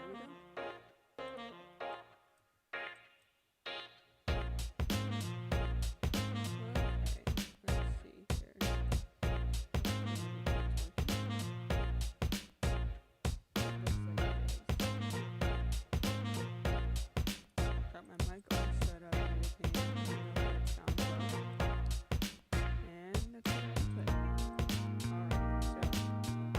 there we go. Okay, let's see here. Got my mic all set up and everything. I know it sounds well. And that's it. Alright, so that's what the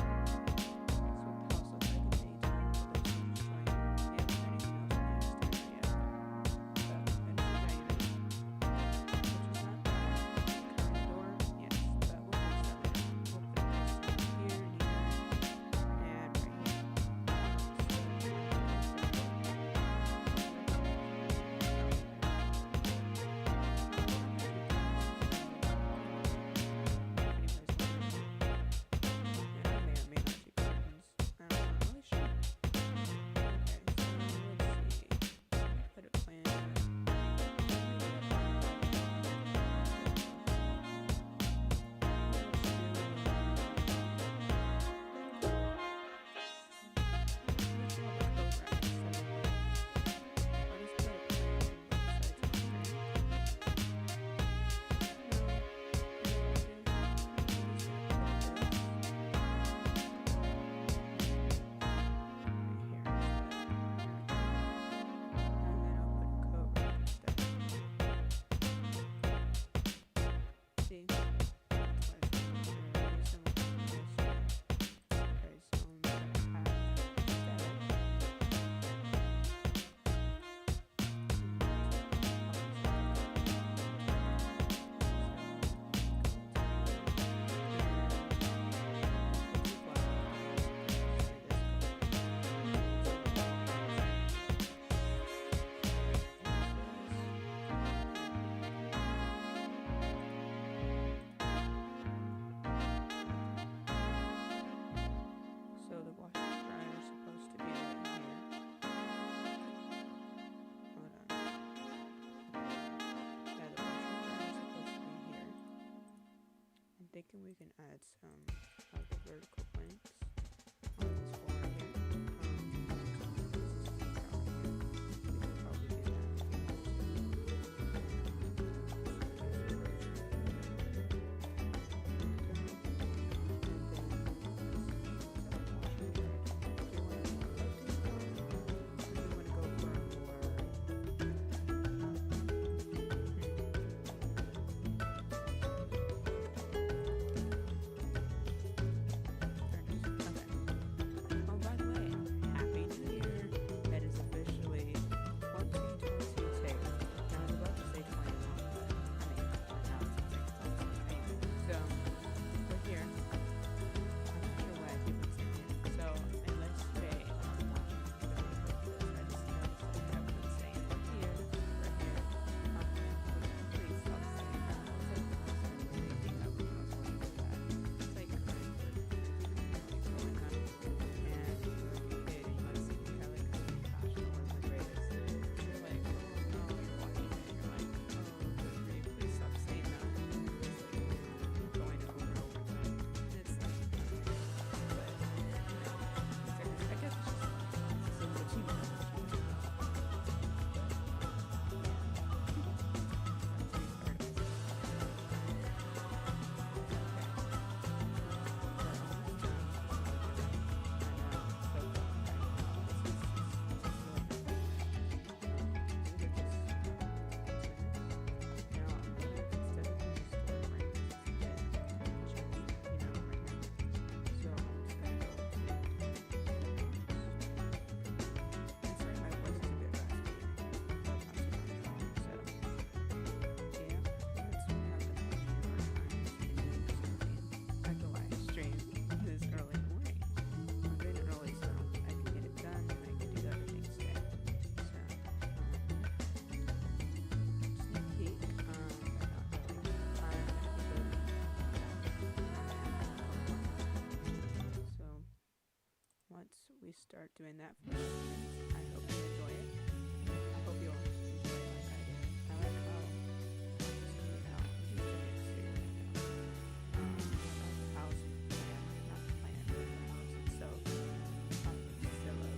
house looks like in daytime for those who's joining. We haven't heard anything else on the exterior yet. So, and which is not bad. Current door, yes, but we'll fix that later. We'll fix this here and here and right here. So the washer and dryer are supposed to be right here. Hold on. Yeah, the washer and dryer are supposed to be here. I'm thinking we can add some of the vertical planks on this floor here. We could probably do that if we want once we start doing that for I hope you enjoy it. I hope you'll enjoy it like I did. I like how house, not the plan, but the house itself. Zillow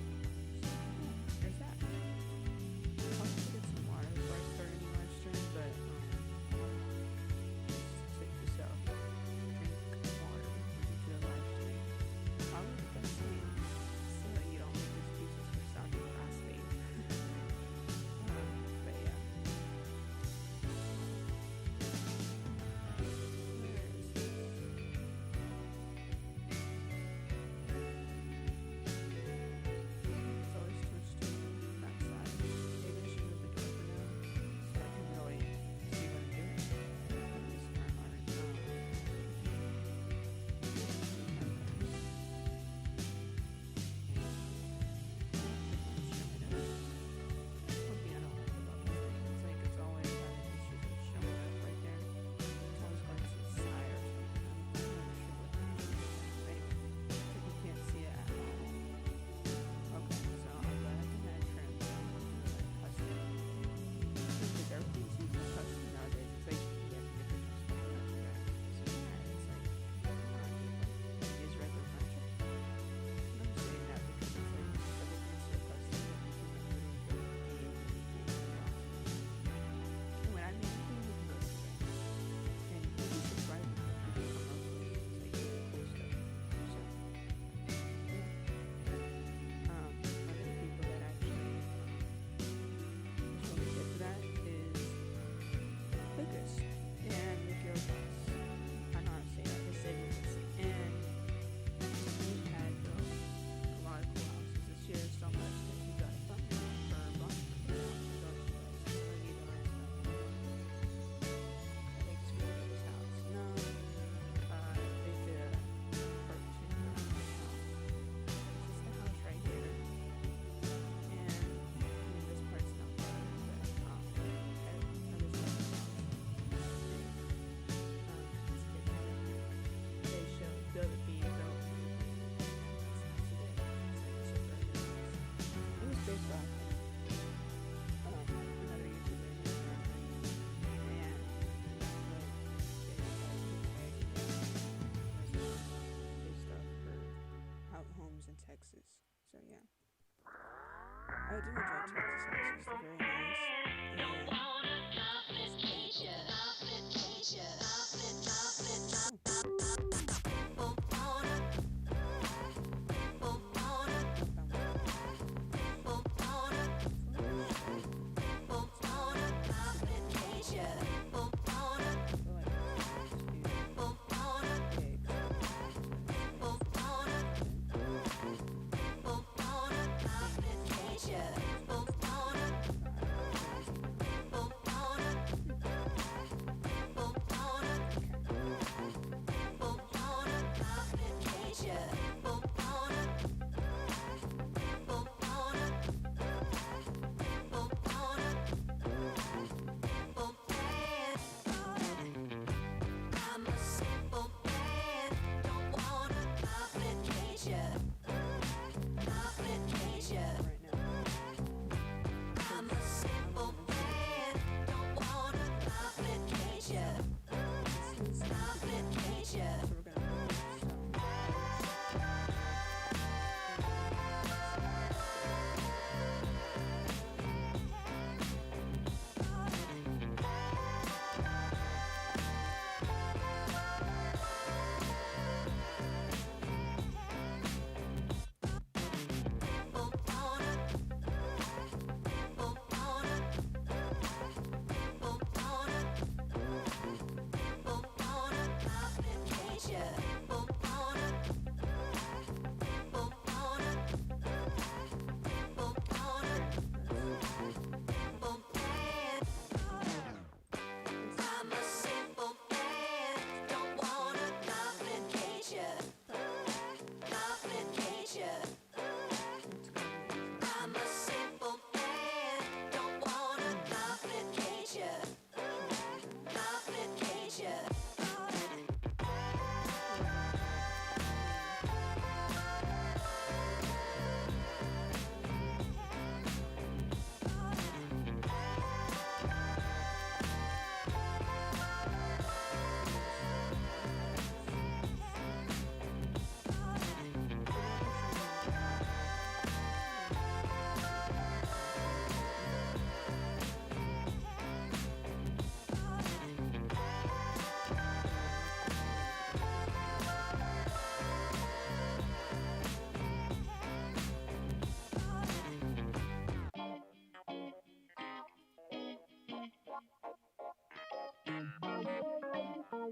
So yeah, I do enjoy Texas House.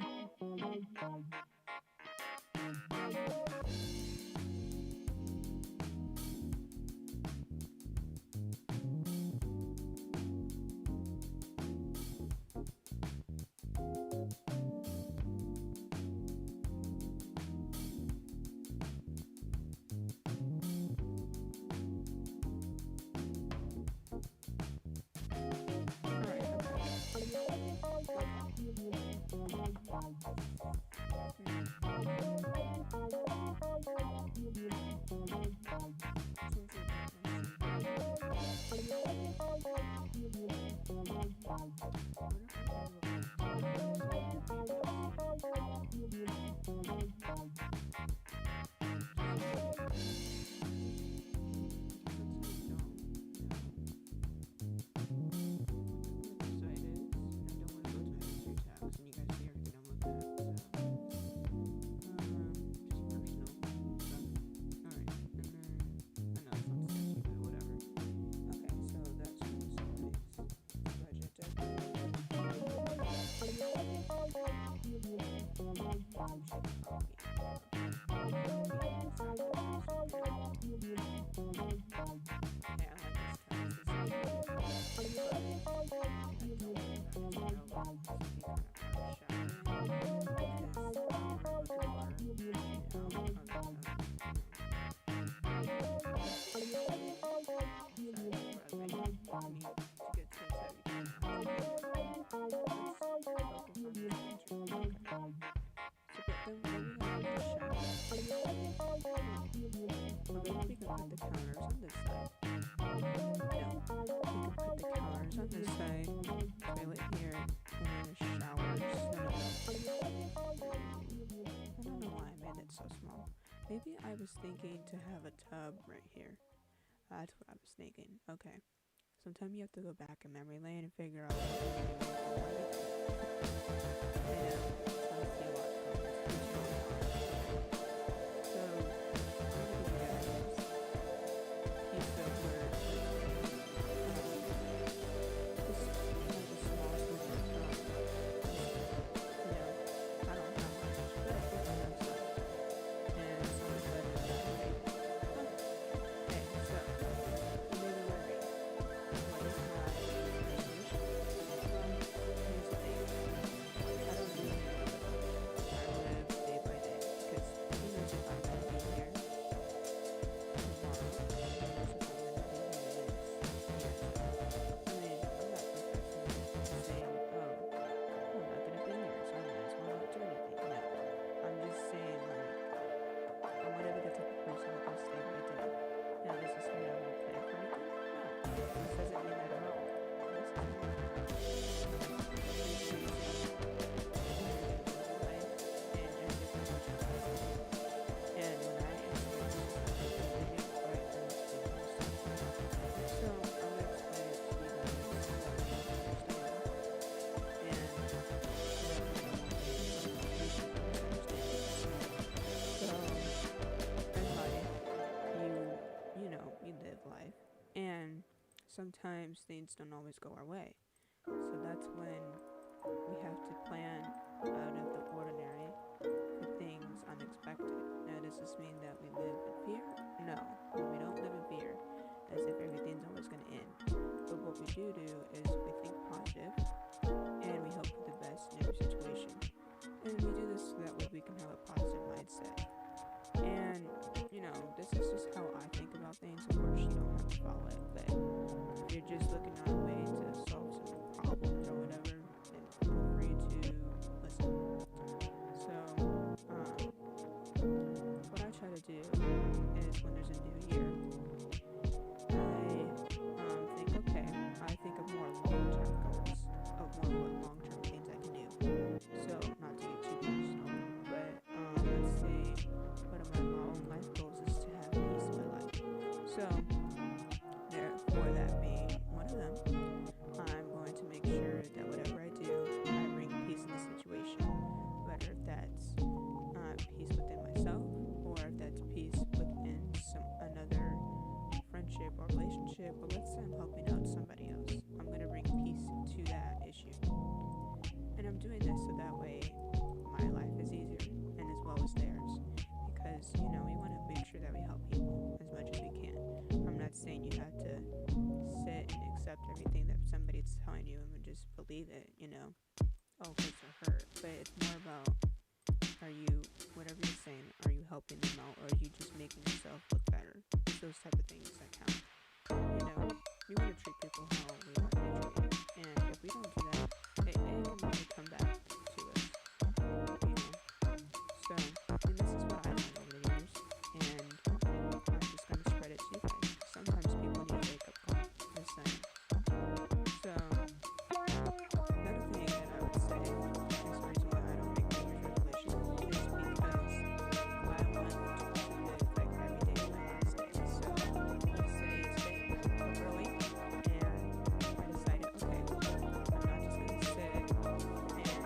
It's very nice. And maybe I was thinking to have a tub right here. That's what I was thinking. Okay. Sometimes you have to go back in memory lane and figure out what you really want. And trying to see a lot of so I'm gonna give you guys a piece of where this is one of the smallest movements I don't have much, but I think I have some. And someone said that, okay, okay, so you may be wondering, what is my language? Well, here's the thing. I don't do it. I live day by day because who knows if I'm gonna be here tomorrow? Who knows if I'm gonna be here next year? I mean, I'm not professionally saying, oh, I'm not gonna be here, so I might as well not do anything. No, I'm just saying like I'm whatever the type of person that will stay by day. Now, does this mean I won't plan for anything? No, this doesn't mean that at all. This is more and when I experience something, I get quite understand most of the time. So I'm gonna explain it to you guys so that you understand. And so in life, you know, we live life, and sometimes things don't always go our way. So that's when we have to plan out of the ordinary for things unexpected. Now, does this mean that we live in fear? No, we don't live in fear as if everything's always going to end. But what we do is we think positive and we hope for the best in every situation. And we do this so that way we can have a positive mindset. And, you know, this is just how I think about things. Of course, you don't have to follow it, but if you're just looking at a way to solve some problems or whatever, then feel free to listen. So, what I try to do is when there's a new year, I think of more long-term goals, of more what long-term things I can do. So, not to get too personal, but let's say one of my own life goals is to have peace in my life. So, therefore, that being one of them, I'm going to make sure that whatever I do, I bring peace in the situation. Whether that's peace within myself, or if that's peace within another friendship or relationship, or let's say I'm helping out somebody else. I'm going to bring peace to that issue. And I'm doing this so that way my life is easier and as well as theirs. Because, you know, we want to make sure that we help people as much as we can. I'm not saying you have to sit and accept everything that somebody's telling you and just believe it, you know. Oh, because they're hurt. But it's more about, are you, whatever you're saying, are you helping them out, or are you just making yourself look better? It's those type of things that count. You know, we want to treat people how we want to be treated. And if we don't do that, it can really come back to us. You know? So, and this is what I learned over the years. And I'm just going to spread it to you guys. Sometimes people need a wake-up call. Just saying. So, another thing that I would say is the reason why I don't make New Year's resolutions is because I want to live like every day is my last day. So let's say today I woke up early and I decided, okay, I'm not just going to sit and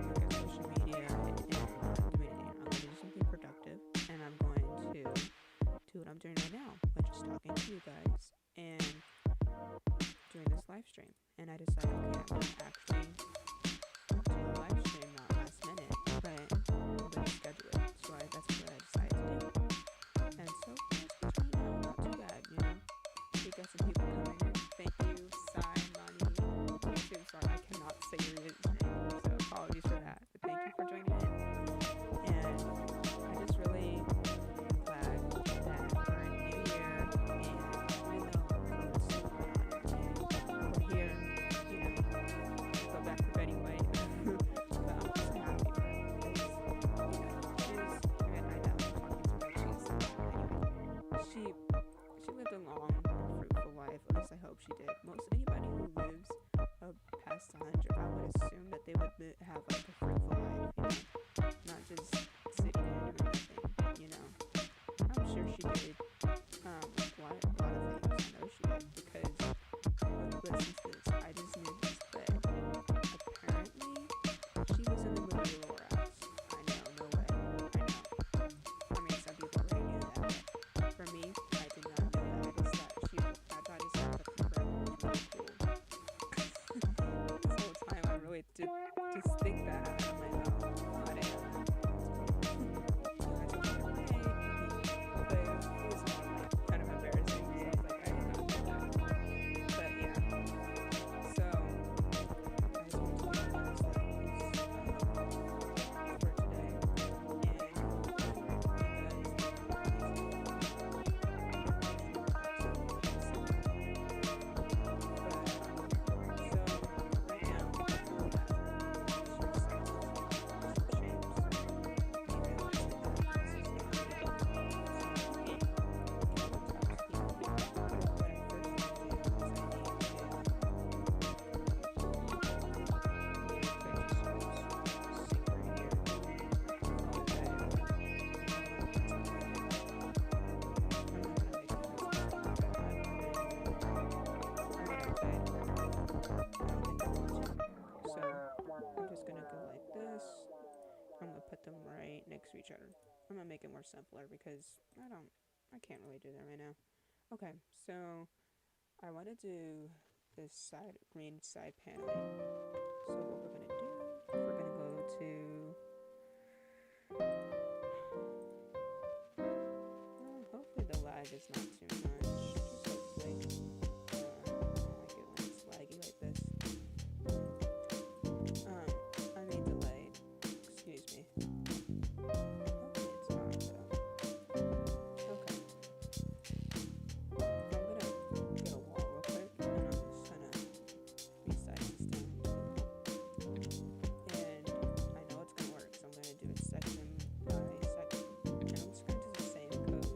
look at social media and not do anything. I'm going to do something productive, and I'm going to do what I'm doing right now, which is talking to you guys and doing this live stream. And I decided, okay, I'm going to actually do a live stream, not last minute, but I'm going to schedule it. So that's what I decided to do. And so it's been turning out not too bad, you know. We got some people coming in. Thank you, Sai, Mani, YouTube. Sorry, I cannot say your name, so apologies for that. But thank you for joining in. And I just really am glad that we're in a new year, and we know what's going on, and we're here, you know, to go back to Betty White. But I'm just happy because, you know, and I know I'm talking to her, she lived a long and fruitful life. At least I hope she did. Most anybody who lives past 100, I would assume that they would have like a fruitful life, you know, not just sitting here doing nothing, you know. she did a lot of things. I know she did because listen to this. I just knew this, but apparently she was in the movie Lorax. I know, no way. I know. I mean, some people already knew that, but for me, I did not know that. I thought just like the program was really cool. This whole time, I really did just think that. I'm like, oh, not it. I told her, hey, but it was like, kind of embarrassing. So I was like, I did not know that. But yeah, so I just want to tell you guys that was for today, and I hope you So I'm just gonna go like this. I'm gonna put them right next to each other. I'm gonna make it more simpler because I can't really do that right now. Okay, so I want to do this side green side paneling. So what we're gonna do, we're gonna go to, hopefully the lag is not too much. Just hopefully. I don't like it when it's laggy like this. I mean delayed. Excuse me. Hopefully it's not though. Okay. I'm gonna get a wall real quick and I'm just gonna resize this down. And I know it's gonna work, so I'm gonna do it section by section. And I'm just gonna do the same code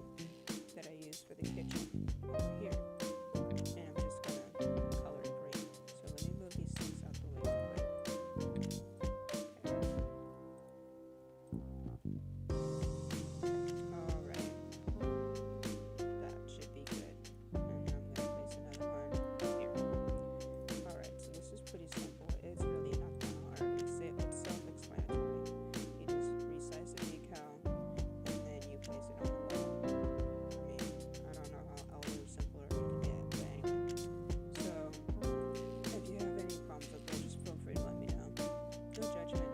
that I used for the kitchen over here. And I'm just gonna color it green. So let me move these things out the way real quick. Alright, that should be good. And then I'm going to place another one here. Alright, so this is pretty simple. It's really not that hard. It's self-explanatory. You just resize the decal and then you place it on the wall. I mean, I don't know how else simpler it can get, but anyway. So, if you have any problems with it, just feel free to let me know. No judgment.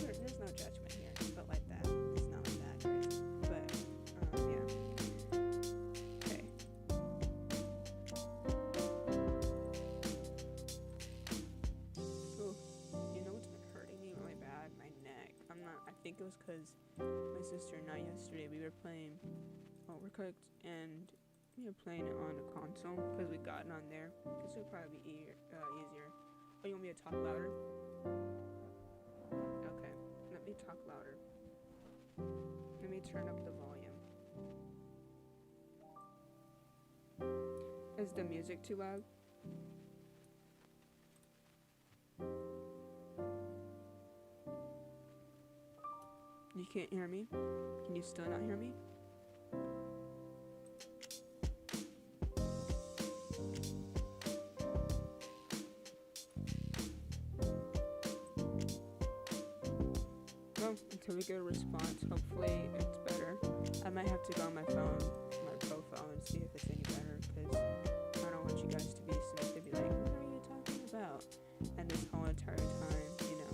There's no judgment here, but like that. It's not like that, right? But, yeah. Okay. Ooh, you know what's been hurting me really bad? My neck. I think it was because my sister and I yesterday, we were playing Overcooked, and we were playing it on a console, because we got it on there, because it would probably be easier. Oh, you want me to talk louder? Okay, let me talk louder. Let me turn up the volume. Is the music too loud? You can't hear me? Can you still not hear me? Well, until we get a response, hopefully it's better. I might have to go on my phone, my profile, and see if it's any better, because I don't want you guys to be sneaked to be like, what are you talking about? And this whole entire time, you know.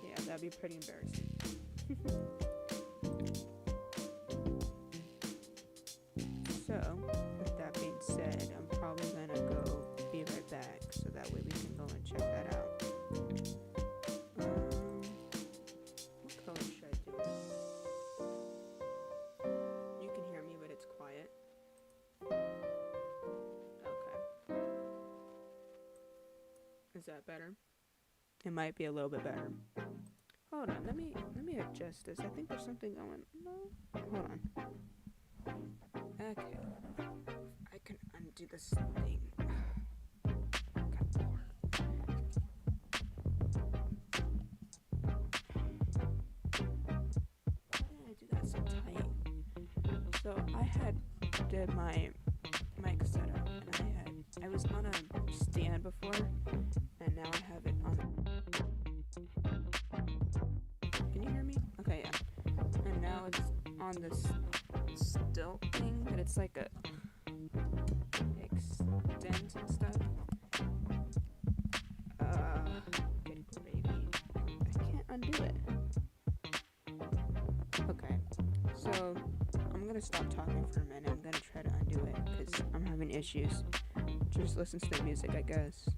Yeah, that'd be pretty embarrassing. So, with that being said, I'm probably gonna go be right back, so that way we can go and check that out. What color should I do it? You can hear me, but it's quiet. Okay. Is that better? It might be a little bit better. Hold on, let me adjust this. I think there's something going. No, hold on. Okay, I can undo this thing. God, Lord. Why did I do that so tight. So I had did my mic setup, and I was on a stand before, and now I have it on. Can you hear me? Okay, yeah. And now it's on this stilt thing that it's like a extends and stuff. Good gravy. I can't undo it. Okay, so I'm gonna stop talking for a minute. I'm gonna try to undo it because I'm having issues. Just listen to the music, I guess.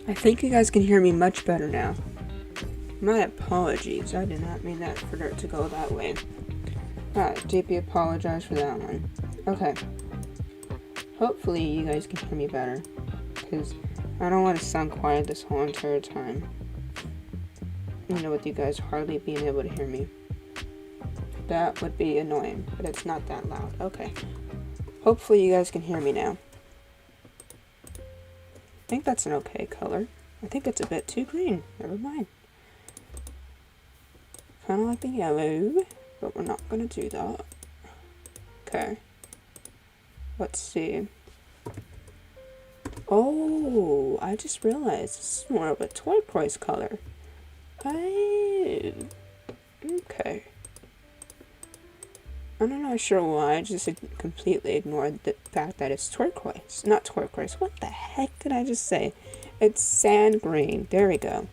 I think you guys can hear me much better now. My apologies, I did not mean that for it to go that way. Deeply apologize for that one. Okay. Hopefully you guys can hear me better, because I don't want to sound quiet this whole entire time. With you guys hardly being able to hear me. That would be annoying, but it's not that loud. Okay. Hopefully you guys can hear me now. I think that's an okay color. I think it's a bit too green. Never mind. Kind of like the yellow, but we're not going to do that. Okay. Let's see. Oh, I just realized this is more of a turquoise color. Okay. I'm not sure why, I just completely ignored the fact that it's turquoise. Not turquoise, what the heck did I just say? It's sand green, there we go.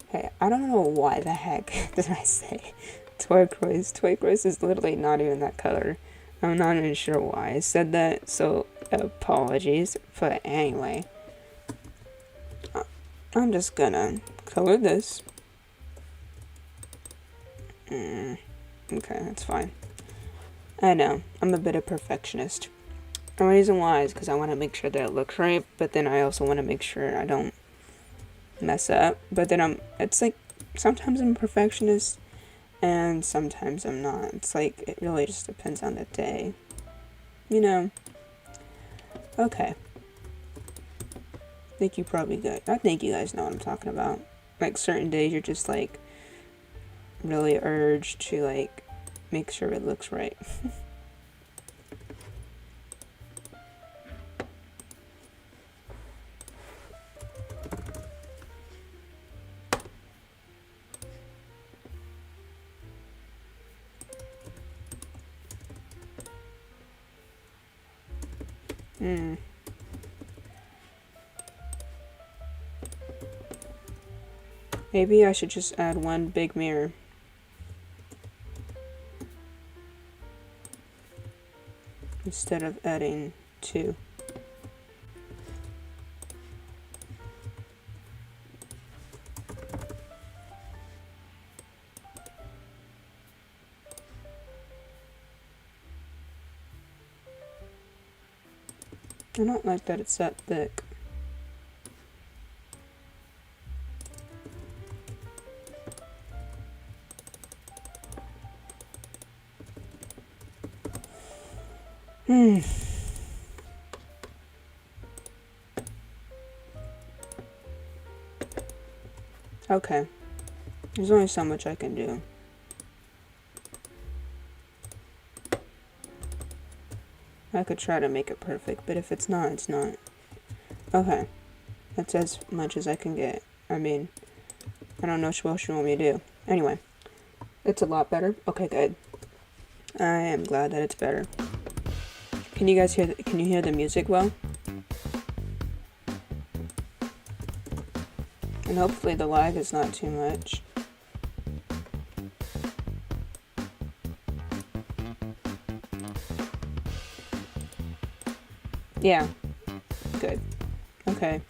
Hey, I don't know why the heck did I say turquoise. Turquoise is literally not even that color. I'm not even sure why I said that, so apologies. But anyway, I'm just gonna color this. Okay, that's fine. I know, I'm a bit of a perfectionist. The reason why is because I want to make sure that it looks right, but then I also want to make sure I don't mess up. But then it's like, sometimes I'm a perfectionist, and sometimes I'm not. It's like, it really just depends on the day. Okay. I think you guys know what I'm talking about. Like, certain days you're just like, really urged to like, make sure it looks right. Maybe I should just add one big mirror. Instead of adding two. I don't like that it's that thick. Okay. There's only so much I can do. I could try to make it perfect, but if it's not, it's not. Okay. That's as much as I can get. I mean, I don't know what else you want me to do. Anyway. It's a lot better. Okay, good. I am glad that it's better. Can you guys hear can you hear the music well? And hopefully the lag is not too much. Yeah. Good. Okay.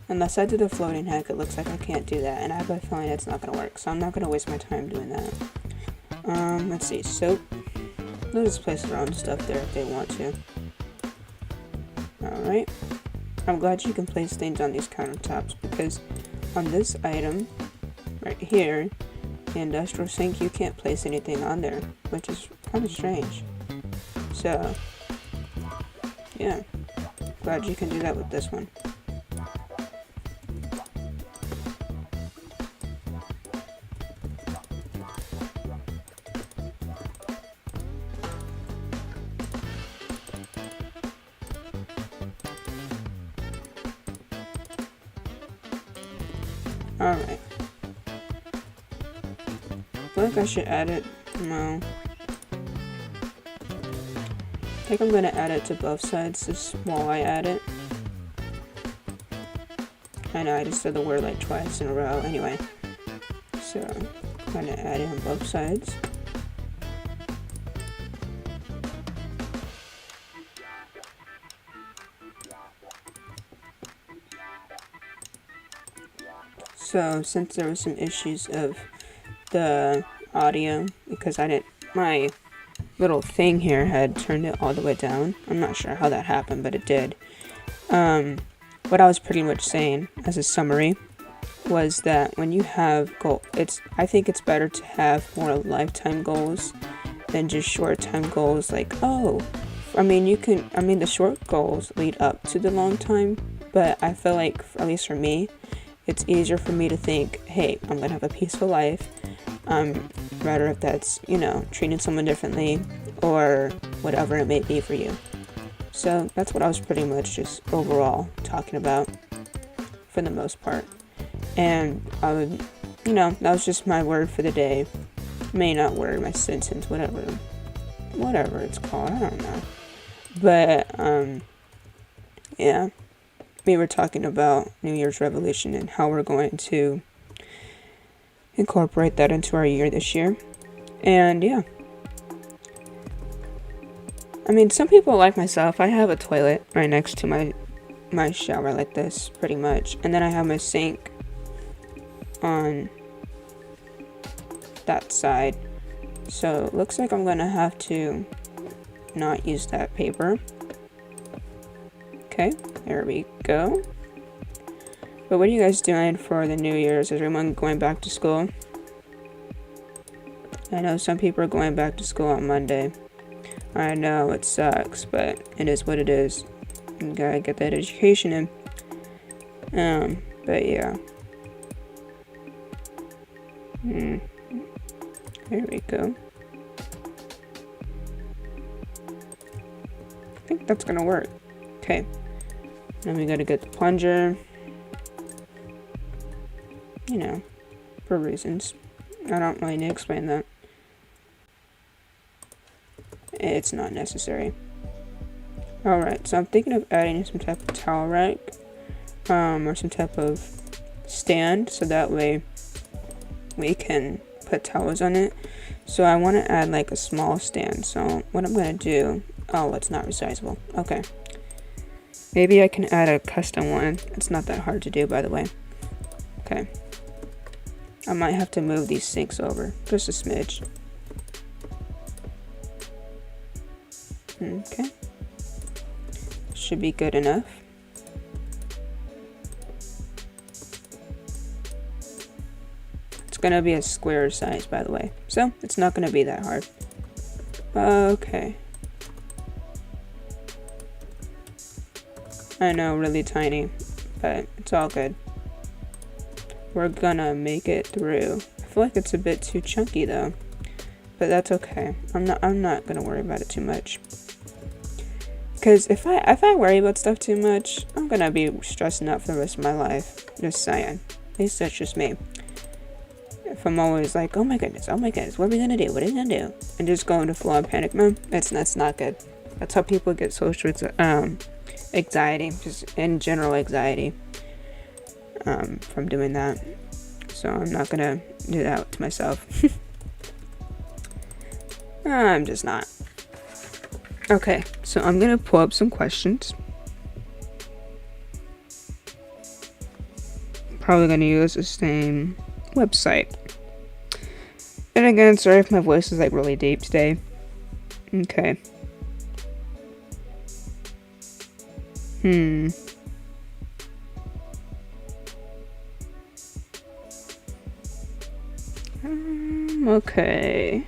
Unless I do the floating heck, it looks like I can't do that, and I have a feeling it's not gonna work, so I'm not gonna waste my time doing that. Let's see, soap. They'll just place their own stuff there if they want to. Alright. I'm glad you can place things on these countertops, because on this item, right here, the industrial sink, you can't place anything on there, which is kind of strange. So, yeah. Glad you can do that with this one. Alright. I feel like I should add it. No. I think I'm gonna add it to both sides just while I add it. I know I just said the word like twice in a row. Anyway. So, I'm gonna add it on both sides. So, since there was some issues of the audio, because my little thing here had turned it all the way down. I'm not sure how that happened, but it did. What I was pretty much saying as a summary was that when you have I think it's better to have more lifetime goals than just short-time goals. Like, the short goals lead up to the long time, but I feel like, at least for me, it's easier for me to think, hey, I'm gonna have a peaceful life. Rather if that's, treating someone differently or whatever it may be for you. So that's what I was pretty much just overall talking about for the most part. And I would, that was just my word for the day. May not word, my sentence, whatever it's called, I don't know. But, yeah, we were talking about New Year's resolution and how we're going to incorporate that into our year this year. And yeah, I mean, some people like myself, I have a toilet right next to my shower like this, pretty much, and then I have my sink on that side. So it looks like I'm gonna have to not use that paper. Okay, there we go. But what are you guys doing for the New Year's? Is everyone going back to school? I know some people are going back to school on Monday. I know it sucks, but it is what it is. You gotta get that education in. But yeah. There we go. I think that's gonna work. Okay. Then we gotta get the plunger. For reasons. I don't really need to explain that. It's not necessary. Alright, so I'm thinking of adding some type of towel rack. Or some type of stand, so that way we can put towels on it. So I want to add like a small stand. So what I'm going to do... Oh, it's not resizable. Okay. Maybe I can add a custom one. It's not that hard to do, by the way. Okay. I might have to move these sinks over. Just a smidge. should be good enough. It's gonna be a square size, by the way, so it's not gonna be that hard. Okay. I know, really tiny, but it's all good. We're gonna make it through. I feel like it's a bit too chunky though, but that's okay. I'm not gonna worry about it too much. Because if I worry about stuff too much, I'm gonna be stressing out for the rest of my life. Just saying. At least that's just me. If I'm always like, oh my goodness, what are we gonna do? What are we gonna do? And just go into full-on panic mode, that's not good. That's how people get social anxiety, just in general anxiety, from doing that. So I'm not gonna do that to myself. I'm just not. Okay, so I'm gonna pull up some questions. Probably gonna use the same website. And again, sorry if my voice is like really deep today. Okay. Okay.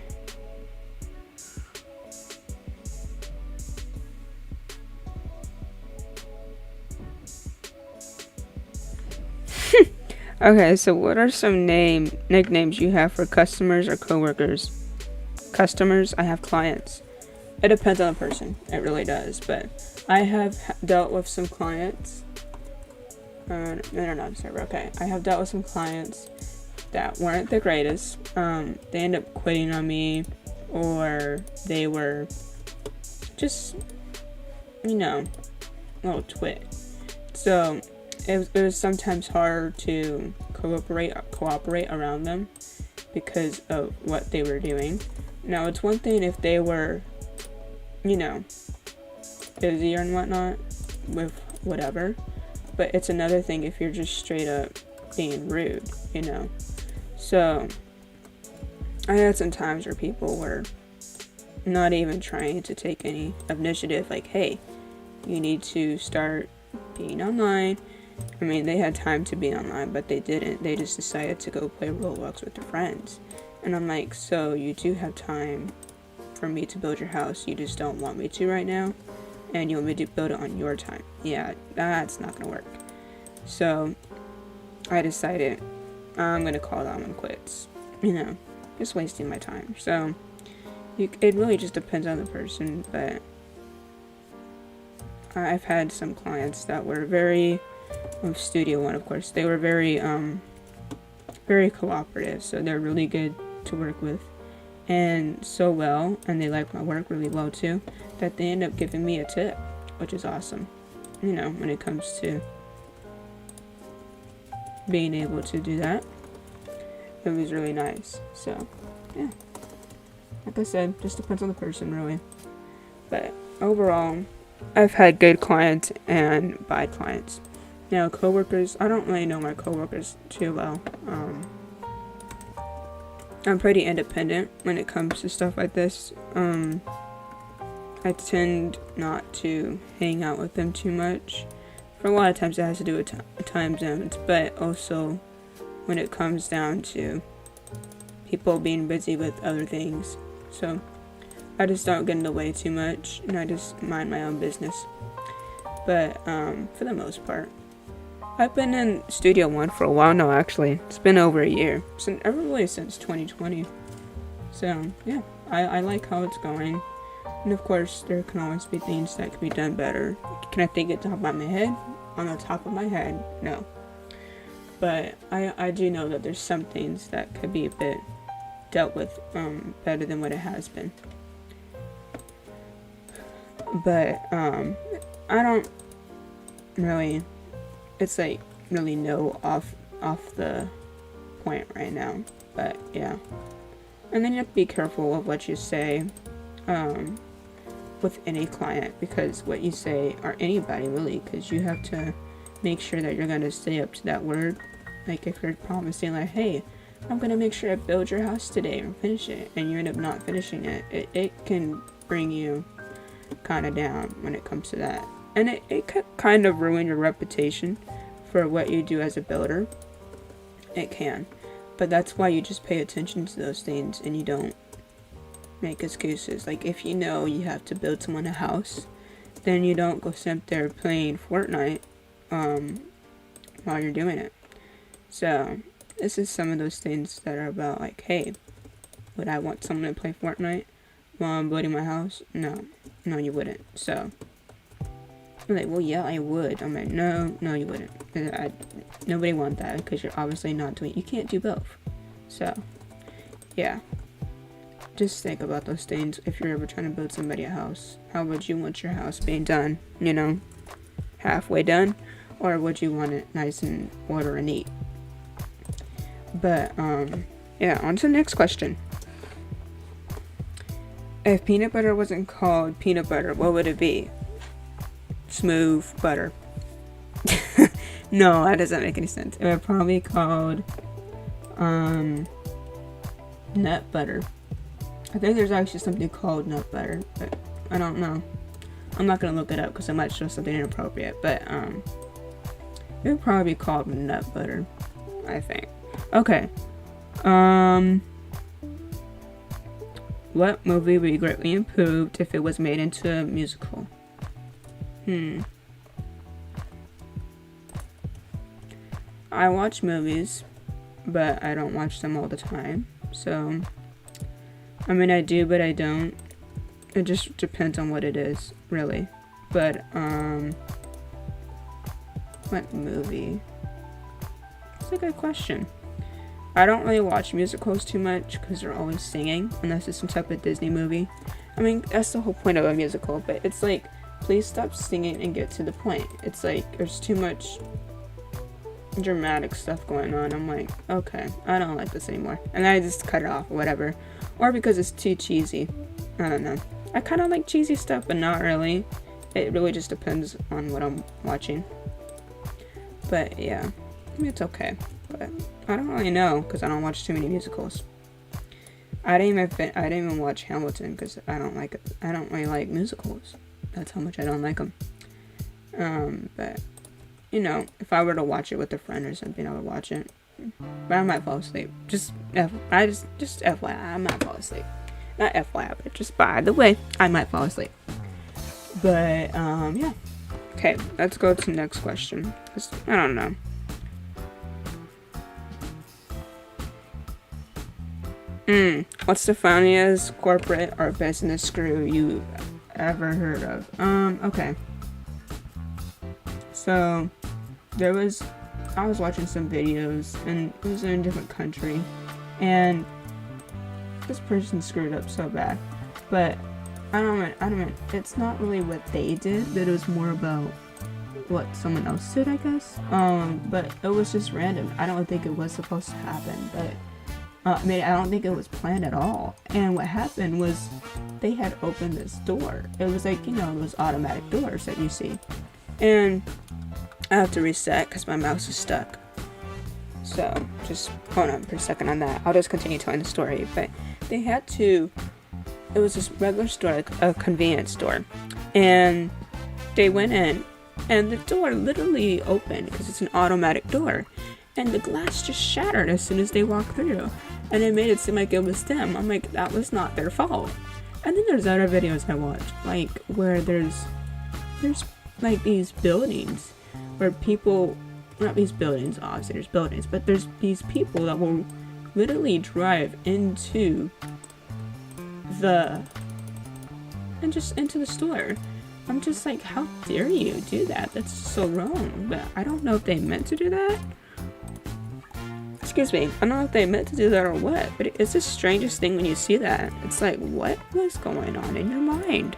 Okay, so what are some nicknames you have for customers or coworkers? Customers, I have clients. It depends on the person. It really does. But I have dealt with some clients. No, I'm sorry. Okay, I have dealt with some clients that weren't the greatest. They end up quitting on me, or they were just, a little twit. So it was sometimes hard to cooperate around them because of what they were doing. Now, it's one thing if they were, busy and whatnot with whatever, but it's another thing if you're just straight up being rude, So I had some times where people were not even trying to take any initiative, like, hey, you need to start being online. I mean, they had time to be online, but they didn't. They just decided to go play Roblox with their friends. And I'm like, so you do have time for me to build your house, you just don't want me to right now? And you want me to build it on your time? Yeah, that's not gonna work. So I decided I'm gonna call them and quits. Just wasting my time. So it really just depends on the person, but I've had some clients that were very, with Studio One, of course, they were very cooperative, so they're really good to work with, and so well, and they like my work really well too, that they end up giving me a tip, which is awesome, when it comes to being able to do that. It was really nice. So yeah, like I said, just depends on the person really, but overall I've had good clients and bad clients. Now, coworkers, I don't really know my coworkers too well. I'm pretty independent when it comes to stuff like this. I tend not to hang out with them too much. For a lot of times it has to do with time zones, but also when it comes down to people being busy with other things. So I just don't get in the way too much, and I just mind my own business. But for the most part, I've been in Studio One for a while now, actually. It's been over a year. Really since 2020. So, yeah, I like how it's going. And of course, there can always be things that could be done better. Can I think it on the top of my head? No. But I do know that there's some things that could be a bit dealt with better than what it has been. But I don't really, it's like really no off the point right now, but yeah. And then you have to be careful of what you say with any client, because what you say, or anybody really, because you have to make sure that you're going to stay up to that word. Like if you're promising like, hey, I'm going to make sure I build your house today and finish it, and you end up not finishing it, it can bring you kind of down when it comes to that. and it could kind of ruin your reputation for what you do as a builder. It can. But that's why you just pay attention to those things and you don't make excuses. Like, if you know you have to build someone a house, then you don't go sit there playing Fortnite while you're doing it. So, this is some of those things that are about, like, hey, would I want someone to play Fortnite while I'm building my house? No. No, you wouldn't. So, I'm like, well, yeah, I would. I'm like, no, you wouldn't. Nobody want that because you're obviously not doing. You can't do both. So, yeah. Just think about those things if you're ever trying to build somebody a house. How would you want your house being done? You know, halfway done, or would you want it nice and order and neat? But yeah. On to the next question. If peanut butter wasn't called peanut butter, what would it be? Smooth butter. No, that doesn't make any sense. It would probably be called nut butter. I think there's actually something called nut butter, but I don't know. I'm not gonna look it up because I might show something inappropriate, but it would probably be called nut butter, I think. Okay. What movie would be greatly improved if it was made into a musical? I watch movies, but I don't watch them all the time. So, I mean, I do, but I don't. It just depends on what it is, really. But, what movie? That's a good question. I don't really watch musicals too much because they're always singing, unless it's some type of Disney movie. I mean, that's the whole point of a musical, but it's like, please stop singing and get to the point. It's like, there's too much dramatic stuff going on. I'm like, okay, I don't like this anymore. And I just cut it off or whatever. Or because it's too cheesy. I don't know. I kind of like cheesy stuff, but not really. It really just depends on what I'm watching. But yeah, I mean, it's okay. But I don't really know because I don't watch too many musicals. I didn't even watch Hamilton because I don't really like musicals. That's how much I don't like them. But you know, if I were to watch it with a friend or something, I would watch it. But I might fall asleep. Just FYI, I might fall asleep. Not FYI, but just by the way, I might fall asleep. But yeah. Okay, let's go to the next question. 'Cause I don't know. What's the funniest corporate or business screw you ever heard of? Okay. So, I was watching some videos, and it was in a different country, and this person screwed up so bad. But, I don't mean, it's not really what they did, but it was more about what someone else did, I guess. But it was just random. I don't think it was supposed to happen, but I mean, I don't think it was planned at all. And what happened was they had opened this door. It was like, you know, those automatic doors that you see. And I have to reset because my mouse is stuck. So just hold on for a second on that. I'll just continue telling the story. But they had to, it was this regular store, like a convenience store. And they went in and the door literally opened because it's an automatic door. And the glass just shattered as soon as they walked through. And it made it seem like it was them. I'm like, that was not their fault. And then there's other videos I watched, like where there's like these buildings where people, not these buildings, obviously there's buildings, but there's these people that will literally drive into the store. I'm just like, how dare you do that? That's so wrong. But I don't know if they meant to do that. Excuse me, I don't know if they meant to do that or what, but it's the strangest thing when you see that. It's like, what was going on in your mind?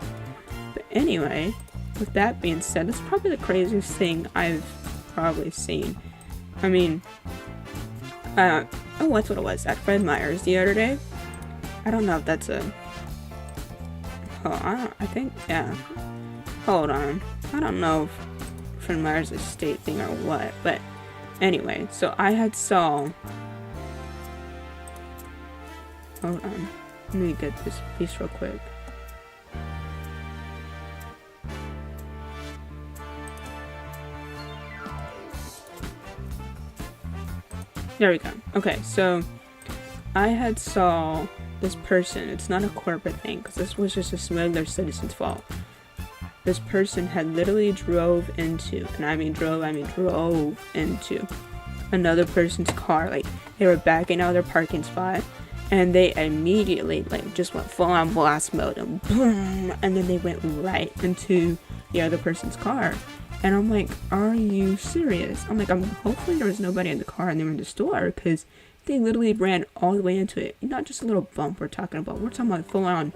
But anyway, with that being said, that's probably the craziest thing I've probably seen. I mean, oh, that's what it was, at Fred Meyer's the other day. I don't know if that's a, I think, yeah. Hold on. I don't know if Fred Meyer's a state thing or what, but anyway, so I had saw, hold on, let me get this piece real quick. There we go. Okay, so I had saw this person. It's not a corporate thing, because this was just a regular citizen's fault. This person had literally drove into another person's car. Like, they were backing out of their parking spot, and they immediately, like, just went full on blast mode, and boom, and then they went right into the other person's car. And I'm like, are you serious? I'm like, hopefully there was nobody in the car and they were in the store, because they literally ran all the way into it. Not just a little bump we're talking about. We're talking about full on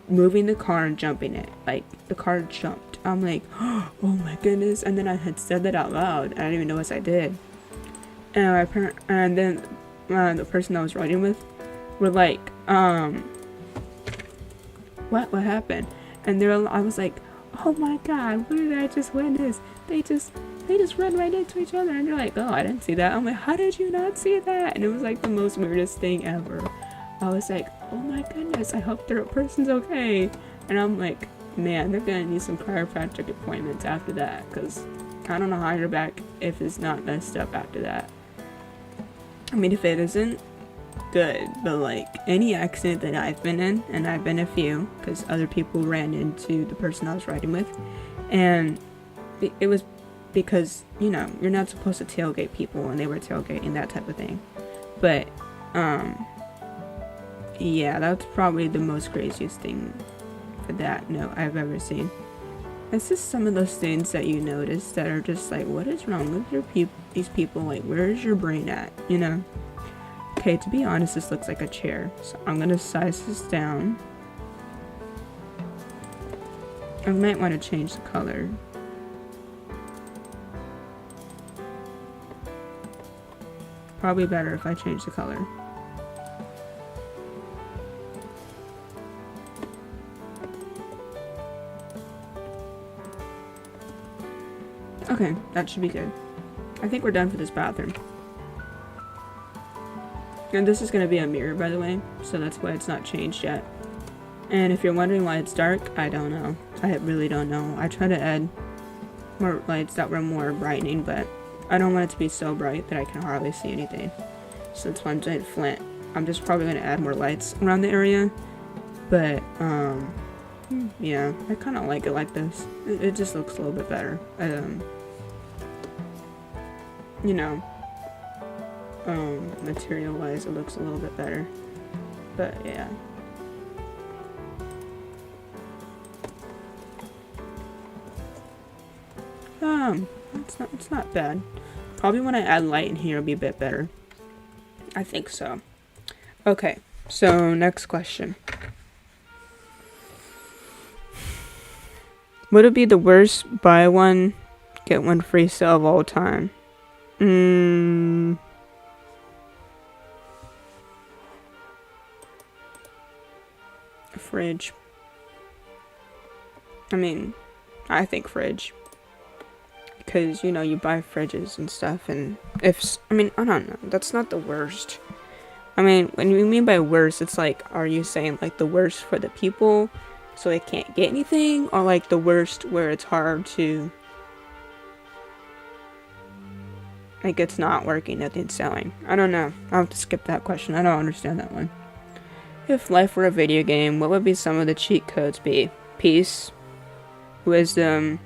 moving the car and jumping it. Like, the car jumped. I'm like, oh my goodness. And then I had said that out loud. I didn't even notice I did. And then the person I was riding with were like, what happened? And I was like, oh my god, what did I just witness? They just ran right into each other. And they're like, oh, I didn't see that. I'm like, how did you not see that? And it was like the most weirdest thing ever. I was like, oh my goodness, I hope their person's okay. And I'm like, man, they're gonna need some chiropractic appointments after that, because I don't know how your back, if it's not messed up after that. I mean, if it isn't, good, but like any accident that I've been in, and I've been a few, because other people ran into the person I was riding with, and it was because, you know, you're not supposed to tailgate people, and they were tailgating, that type of thing. But yeah, that's probably the most craziest thing for that note I've ever seen. It's just some of those things that you notice that are just like, what is wrong with these people? Like, where is your brain at, you know? Okay, to be honest, this looks like a chair, so I'm gonna size this down. I might want to change the color. Probably better if I change the color. Okay, that should be good. I think we're done for this bathroom. And this is going to be a mirror, by the way, so that's why it's not changed yet. And if you're wondering why it's dark, I don't know. I really don't know. I try to add more lights that were more brightening, but I don't want it to be so bright that I can hardly see anything. So that's why I'm doing flint. I'm just probably going to add more lights around the area. But, yeah, I kind of like it like this. It just looks a little bit better. You know, material wise, it looks a little bit better. But yeah. It's not bad. Probably when I add light in here, it'll be a bit better. I think so. Okay, so next question. Would it be the worst buy one, get one free sale of all time? A fridge. I mean, I think fridge. Because, you know, you buy fridges and stuff, and I don't know, that's not the worst. I mean, when you mean by worst, it's like, are you saying like the worst for the people so they can't get anything, or like the worst where it's hard to, like, it's not working, nothing's selling? I don't know. I'll have to skip that question. I don't understand that one. If life were a video game, what would be some of the cheat codes be? Peace, wisdom,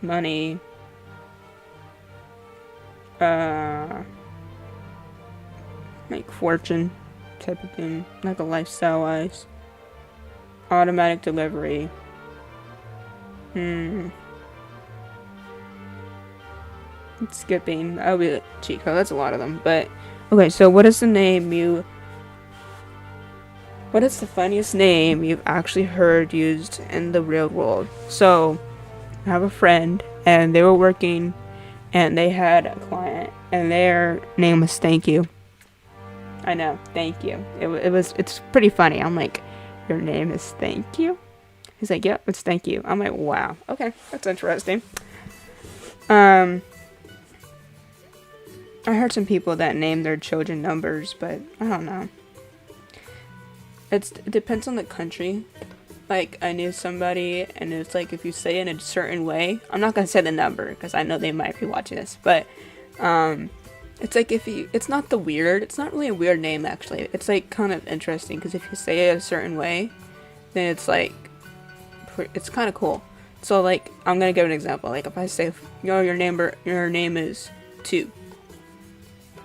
money, like fortune type of thing, like a lifestyle wise. Automatic delivery. Skipping. That would be cheat code. That's a lot of them. But okay, so what is the funniest name you've actually heard used in the real world? So I have a friend, and they were working, and they had a client, and their name was Thank You. I know, Thank You. It's pretty funny. I'm like, your name is Thank You? He's like, yep, it's Thank You. I'm like, wow, okay, that's interesting. I heard some people that name their children numbers, but I don't know. It depends on the country. Like, I knew somebody, and it's like, if you say it in a certain way, I'm not gonna say the number, because I know they might be watching this, but, It's like it's not it's not really a weird name actually. It's like kind of interesting because if you say it a certain way, then it's like, it's kind of cool. So like, I'm gonna give an example. Like if I say, your name is two,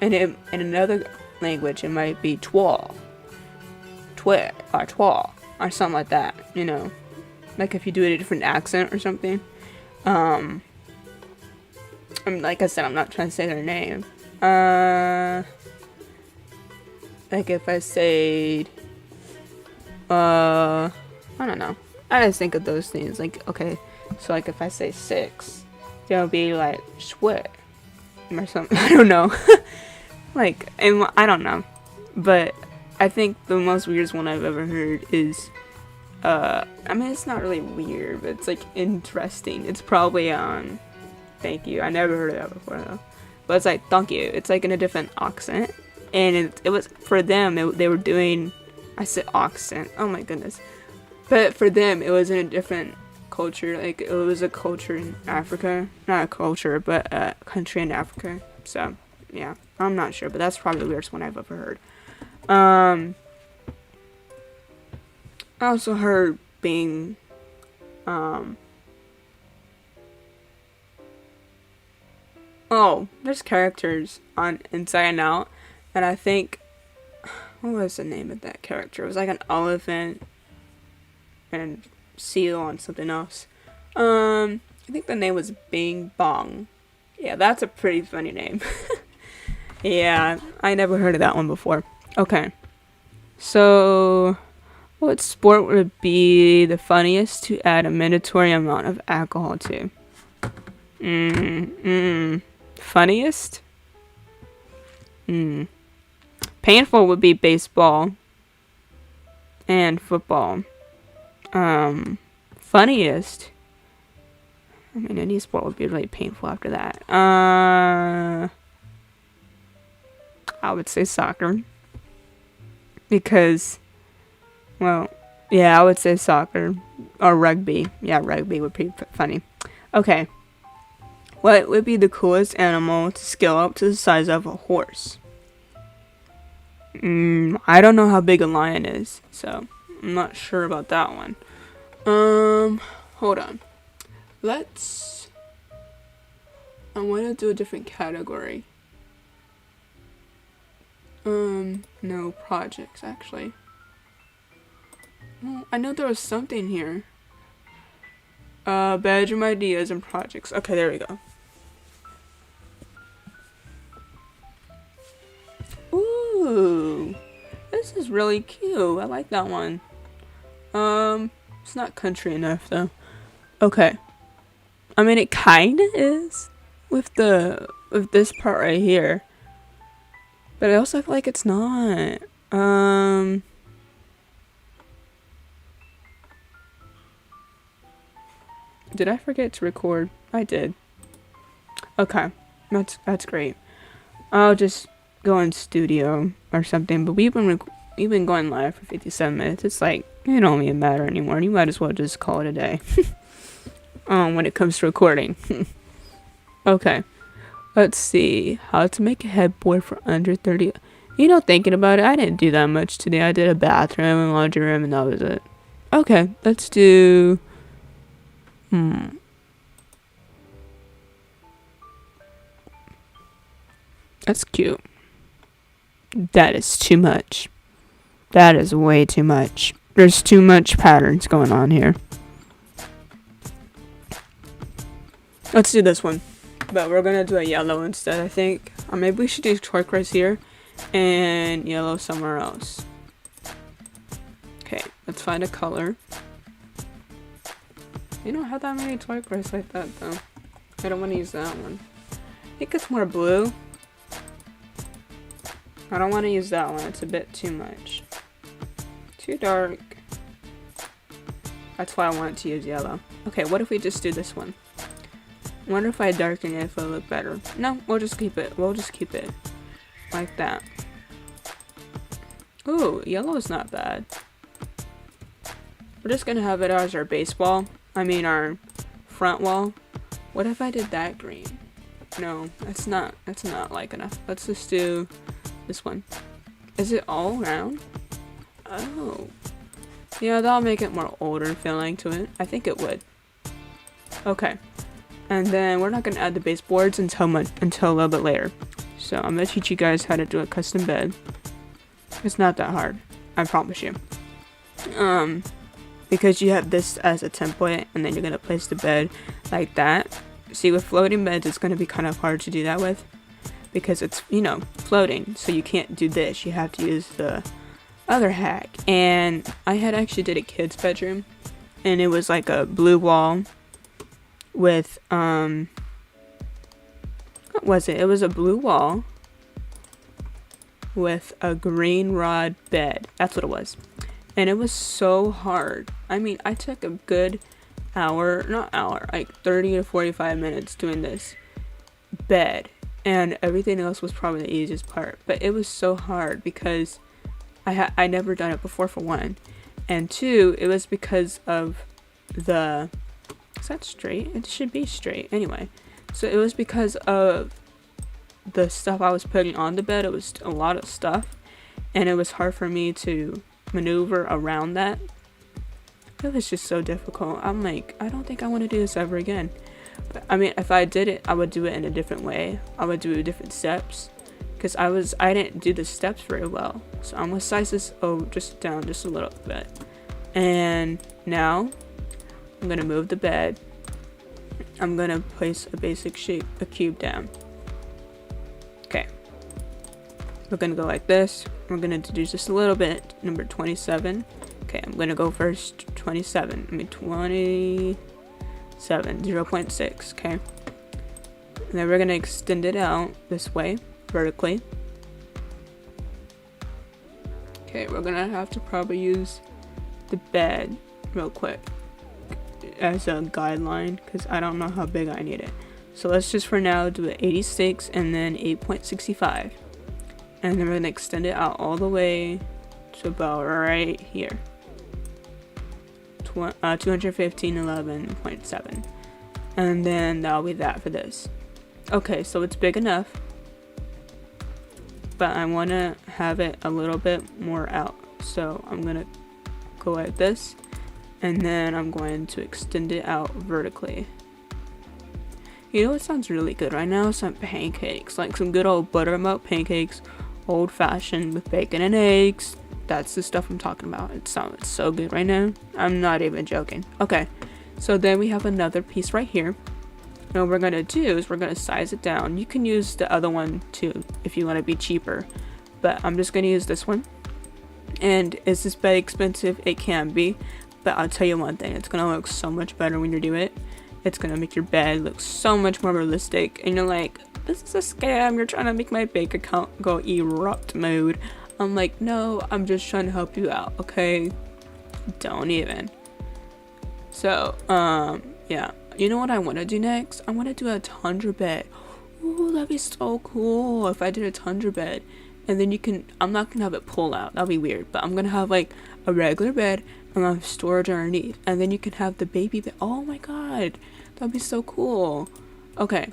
and in another language it might be twa, or twa, or something like that. Like if you do it a different accent or something. Like I said, I'm not trying to say their name. Like if I said, I don't know. I just think of those things. Like, okay, so like if I say 6, they'll be like sweat or something. I don't know. Like, and I don't know. But I think the most weirdest one I've ever heard is, I mean, it's not really weird, but it's like interesting. It's probably thank you. I never heard of that before though. But it's like thank you. It's like in a different accent, and it was for them. They were doing. I said accent. Oh my goodness. But for them, it was in a different culture. Like it was a culture in Africa, not a culture, but a country in Africa. So yeah, I'm not sure, but that's probably the weirdest one I've ever heard. I also heard being, oh, there's characters on Inside and Out, and I think, what was the name of that character? It was like an elephant and seal and something else. I think the name was Bing Bong. Yeah, that's a pretty funny name. Yeah, I never heard of that one before. Okay, so what sport would be the funniest to add a mandatory amount of alcohol to? Funniest? Painful would be baseball and football. Funniest? I mean, any sport would be really painful after that. I would say soccer. Because, well, yeah, I would say soccer. Or rugby. Yeah, rugby would be funny. Okay. What would be the coolest animal to scale up to the size of a horse? I don't know how big a lion is, so I'm not sure about that one. Hold on. I want to do a different category. No, projects, actually. Well, I know there was something here. Bedroom ideas and projects. Okay, there we go. Ooh, this is really cute. I like that one. It's not country enough though. Okay. I mean, it kinda is with this part right here. But I also feel like it's not. Did I forget to record? I did. Okay. That's great. I'll just go in studio or something, but we've been going live for 57 minutes. It's like, it don't even matter anymore. You might as well just call it a day. When it comes to recording. Okay. Let's see. How to make a headboard for under 30. Thinking about it, I didn't do that much today. I did a bathroom and laundry room and that was it. Okay, let's do... That's cute. That is too much. That is way too much. There's too much patterns going on here. Let's do this one. But we're gonna do a yellow instead, I think. Or maybe we should do turquoise here and yellow somewhere else. Okay, let's find a color. You don't have that many turquoise like that though. I don't want to use that one. I think it's more blue. I don't want to use that one. It's a bit too much. Too dark. That's why I wanted to use yellow. Okay, what if we just do this one? I wonder if I darken it if it'll look better. No, we'll just keep it. We'll just keep it like that. Ooh, yellow is not bad. We're just gonna have it as our base wall. I mean our front wall. What if I did that green? No, that's not like enough. Let's just do this one. Is it all round? Oh. Yeah, that'll make it more older feeling to it. I think it would. Okay. And then we're not gonna add the baseboards until a little bit later. So I'm gonna teach you guys how to do a custom bed. It's not that hard, I promise you. Because you have this as a template, and then you're gonna place the bed like that. See, with floating beds, it's gonna be kind of hard to do that with, because it's, you know, floating, so you can't do this. You have to use the other hack. And I had actually did a kid's bedroom, and it was like a blue wall with what was it? It was a blue wall with a green rod bed. That's what it was. And it was so hard. I mean, I took a good like 30 to 45 minutes doing this bed, and everything else was probably the easiest part. But it was so hard because I never done it before, for one, and two, it was because of the, is that straight? It should be straight anyway. So it was because of the stuff I was putting on the bed. It was a lot of stuff, and it was hard for me to maneuver around that. It was just so difficult. I'm like, I don't think I want to do this ever again. But I mean, if I did it, I would do it in a different way. I would do different steps, because I didn't do the steps very well. So I'm gonna size this just down just a little bit. And now I'm gonna move the bed. I'm gonna place a basic shape, a cube down. Okay. We're gonna go like this. We're gonna do just a little bit. Number 27. Okay, I'm gonna go first. 27. I mean 27. 0.6. Okay. And then we're gonna extend it out this way, vertically. Okay, we're gonna have to probably use the bed real quick as a guideline, because I don't know how big I need it. So let's just for now do it 86 and then 8.65. And then we're gonna extend it out all the way to about right here. 215.11.7. And then that'll be that for this. Okay, so it's big enough, but I want to have it a little bit more out. So I'm gonna go like this, and then I'm going to extend it out vertically. You know what sounds really good right now? Some pancakes, like some good old buttermilk pancakes, old fashioned with bacon and eggs. That's the stuff I'm talking about. It sounds so good right now. I'm not even joking. Okay, so then we have another piece right here. And what we're gonna do is we're gonna size it down. You can use the other one too if you want to be cheaper, but I'm just gonna use this one. And is this bed expensive? It can be, but I'll tell you one thing, it's gonna look so much better when you do it. It's gonna make your bed look so much more realistic, and you're like, this is a scam, you're trying to make my bank account go erupt mode. I'm like, no, I'm just trying to help you out, okay? Don't even. So, yeah. You know what I want to do next? I want to do a tundra bed. Ooh, that'd be so cool if I did a tundra bed. And then you can, I'm not going to have it pull out. That'd be weird. But I'm going to have like a regular bed and I'll have storage underneath. And then you can have the baby bed. Oh my god. That'd be so cool. Okay.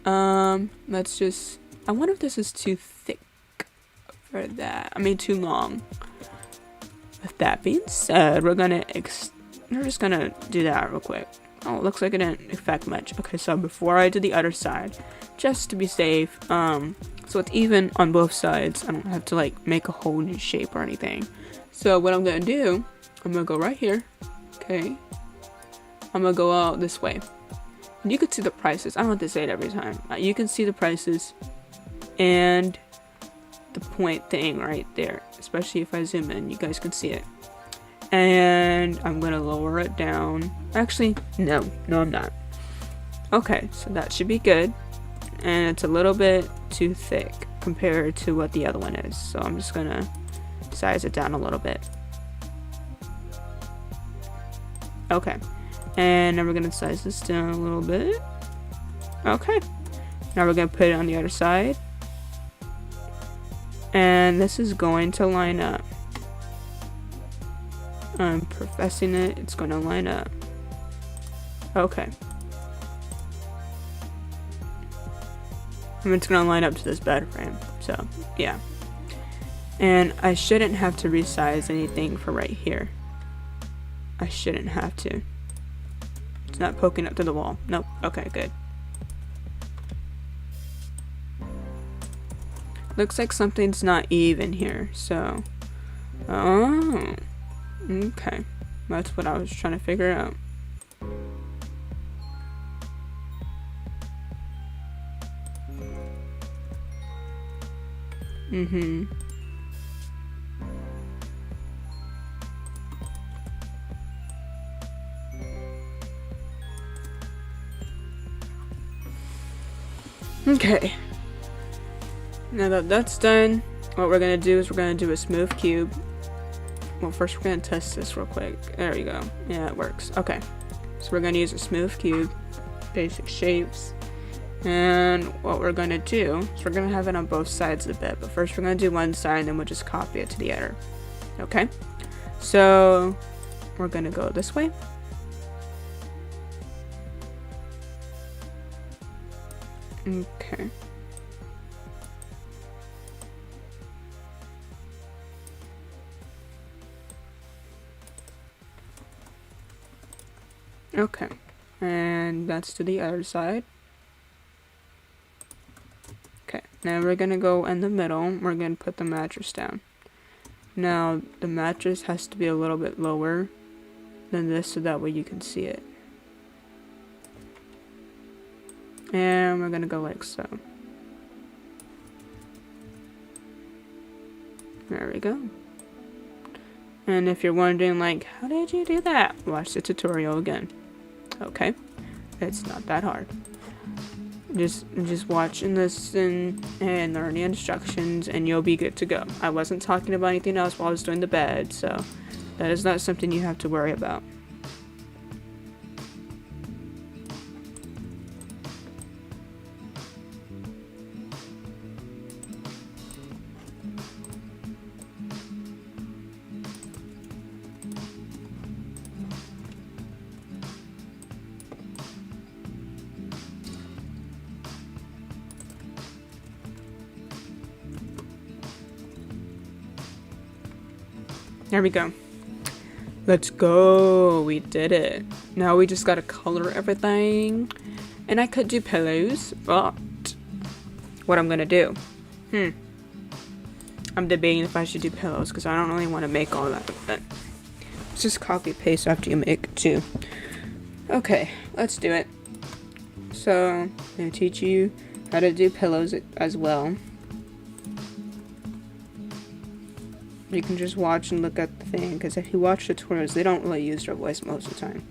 Let's just, I wonder if this is too thick for that. I mean, too long. With that being said, we're just gonna do that real quick. Oh, it looks like it didn't affect much. Okay, so before I do the other side, just to be safe, so it's even on both sides. I don't have to like make a whole new shape or anything. So what I'm gonna do, I'm gonna go right here. Okay, I'm gonna go out this way. And you can see the prices. I don't have to say it every time. You can see the prices and the point thing right there, especially if I zoom in, you guys can see it. And I'm gonna lower it down. Actually, no, I'm not. Okay, so that should be good. And it's a little bit too thick compared to what the other one is, so I'm just gonna size it down a little bit. Okay, and now we're gonna size this down a little bit. Okay, now we're gonna put it on the other side, and this is going to line up. I'm professing it, it's going to line up. Okay. And it's gonna line up to this bed frame. So yeah. And I shouldn't have to resize anything for right here. I shouldn't have to. It's not poking up to the wall. Nope. Okay, good. Looks like something's not even here, so... Oh. Okay. That's what I was trying to figure out. Mm-hmm. Okay. Now that that's done, what we're gonna do is we're gonna do a smooth cube. Well, first we're gonna test this real quick. There we go. Yeah, it works. Okay. So we're gonna use a smooth cube, basic shapes. And what we're gonna do is we're gonna have it on both sides a bit, but first we're gonna do one side and then we'll just copy it to the other. Okay? So we're gonna go this way. Okay. Okay. And that's to the other side. Okay. Now we're gonna go in the middle. We're gonna put the mattress down. Now the mattress has to be a little bit lower than this so that way you can see it. And we're gonna go like so. There we go. And if you're wondering like, how did you do that? Watch the tutorial again. Okay. It's not that hard. Just watch and listen and learn the instructions and you'll be good to go. I wasn't talking about anything else while I was doing the bed, so that is not something you have to worry about. There we go. Let's go. We did it. Now we just gotta color everything. And I could do pillows, but what I'm gonna do? I'm debating if I should do pillows because I don't really want to make all that. But it's just copy paste after you make it too. Okay, let's do it. So I'm gonna teach you how to do pillows as well. You can just watch and look at the thing, because if you watch tutorials, they don't really use their voice most of the time.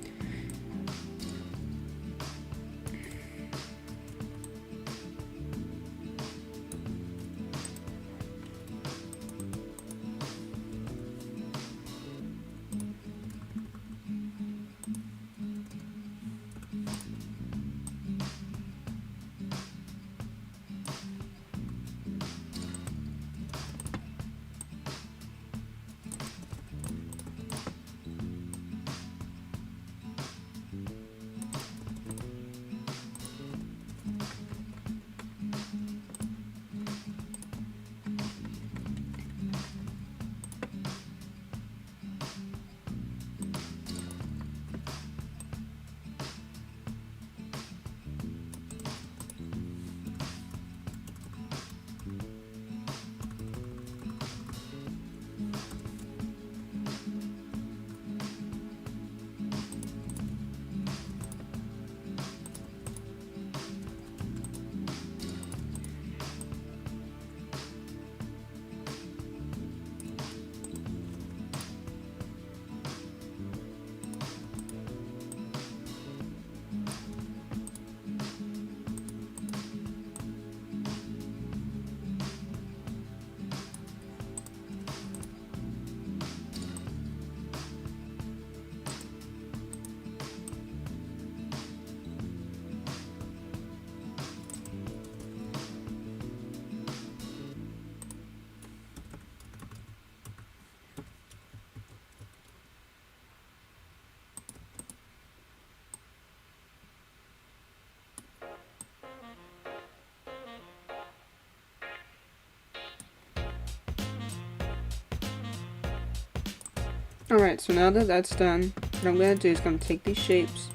Alright, so now that that's done, what I'm going to do is going to take these shapes,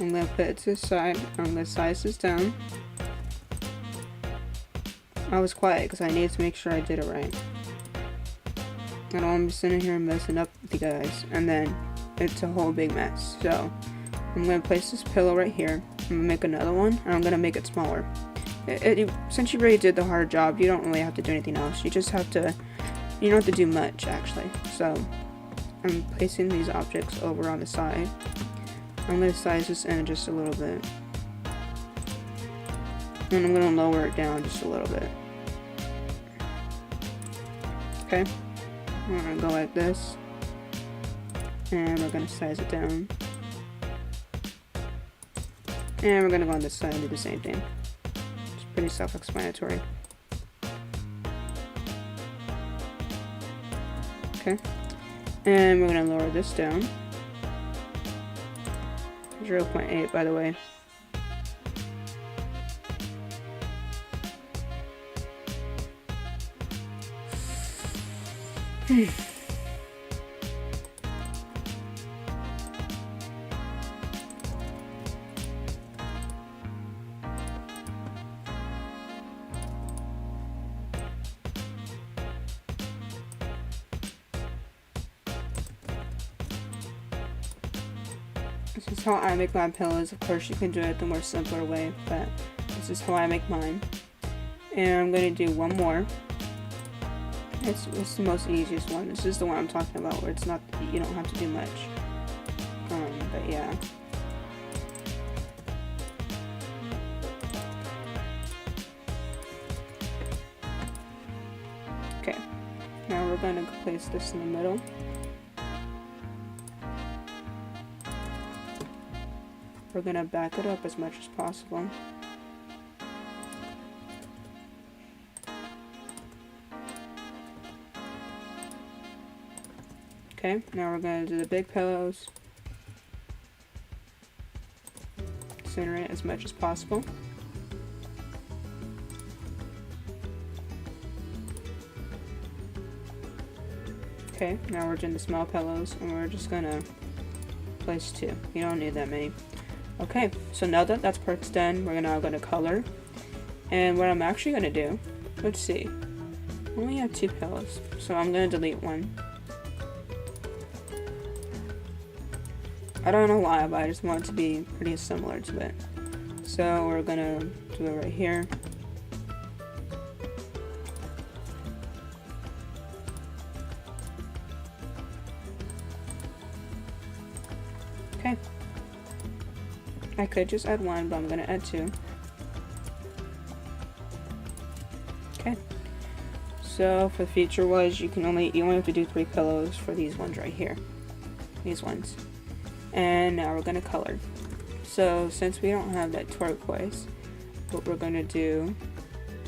I'm going to put it to the side, I'm going to size this down. I was quiet because I needed to make sure I did it right. I don't want to be sitting here messing up with you guys, and then it's a whole big mess. So I'm going to place this pillow right here, I'm going to make another one, and I'm going to make it smaller. Since you already did the hard job, you don't really have to do anything else. You just have to, you don't have to do much actually. So I'm placing these objects over on the side. I'm going to size this in just a little bit. And I'm going to lower it down just a little bit. Okay. We're going to go like this. And we're going to size it down. And we're going to go on this side and do the same thing. It's pretty self-explanatory. Okay. And we're going to lower this down. 0.8 by the way. This is how I make my pillows. Of course you can do it the more simpler way, but this is how I make mine. And I'm going to do one more. It's the most easiest one. This is the one I'm talking about where it's not, you don't have to do much. But yeah. Okay. Now we're going to place this in the middle. We're going to back it up as much as possible. Okay, now we're going to do the big pillows. Center it as much as possible. Okay, now we're doing the small pillows, and we're just going to place 2. You don't need that many. Okay, so now that that part's done, we're now going to color. And what I'm actually going to do, let's see. I only have 2 pillows, so I'm going to delete one. I don't know why, but I just want it to be pretty similar to it. So we're going to do it right here. Okay. I could just add 1, but I'm going to add 2. Okay. So for feature wise, you only have to do 3 pillows for these ones right here. These ones. And now we're going to color. So since we don't have that turquoise, what we're going to do,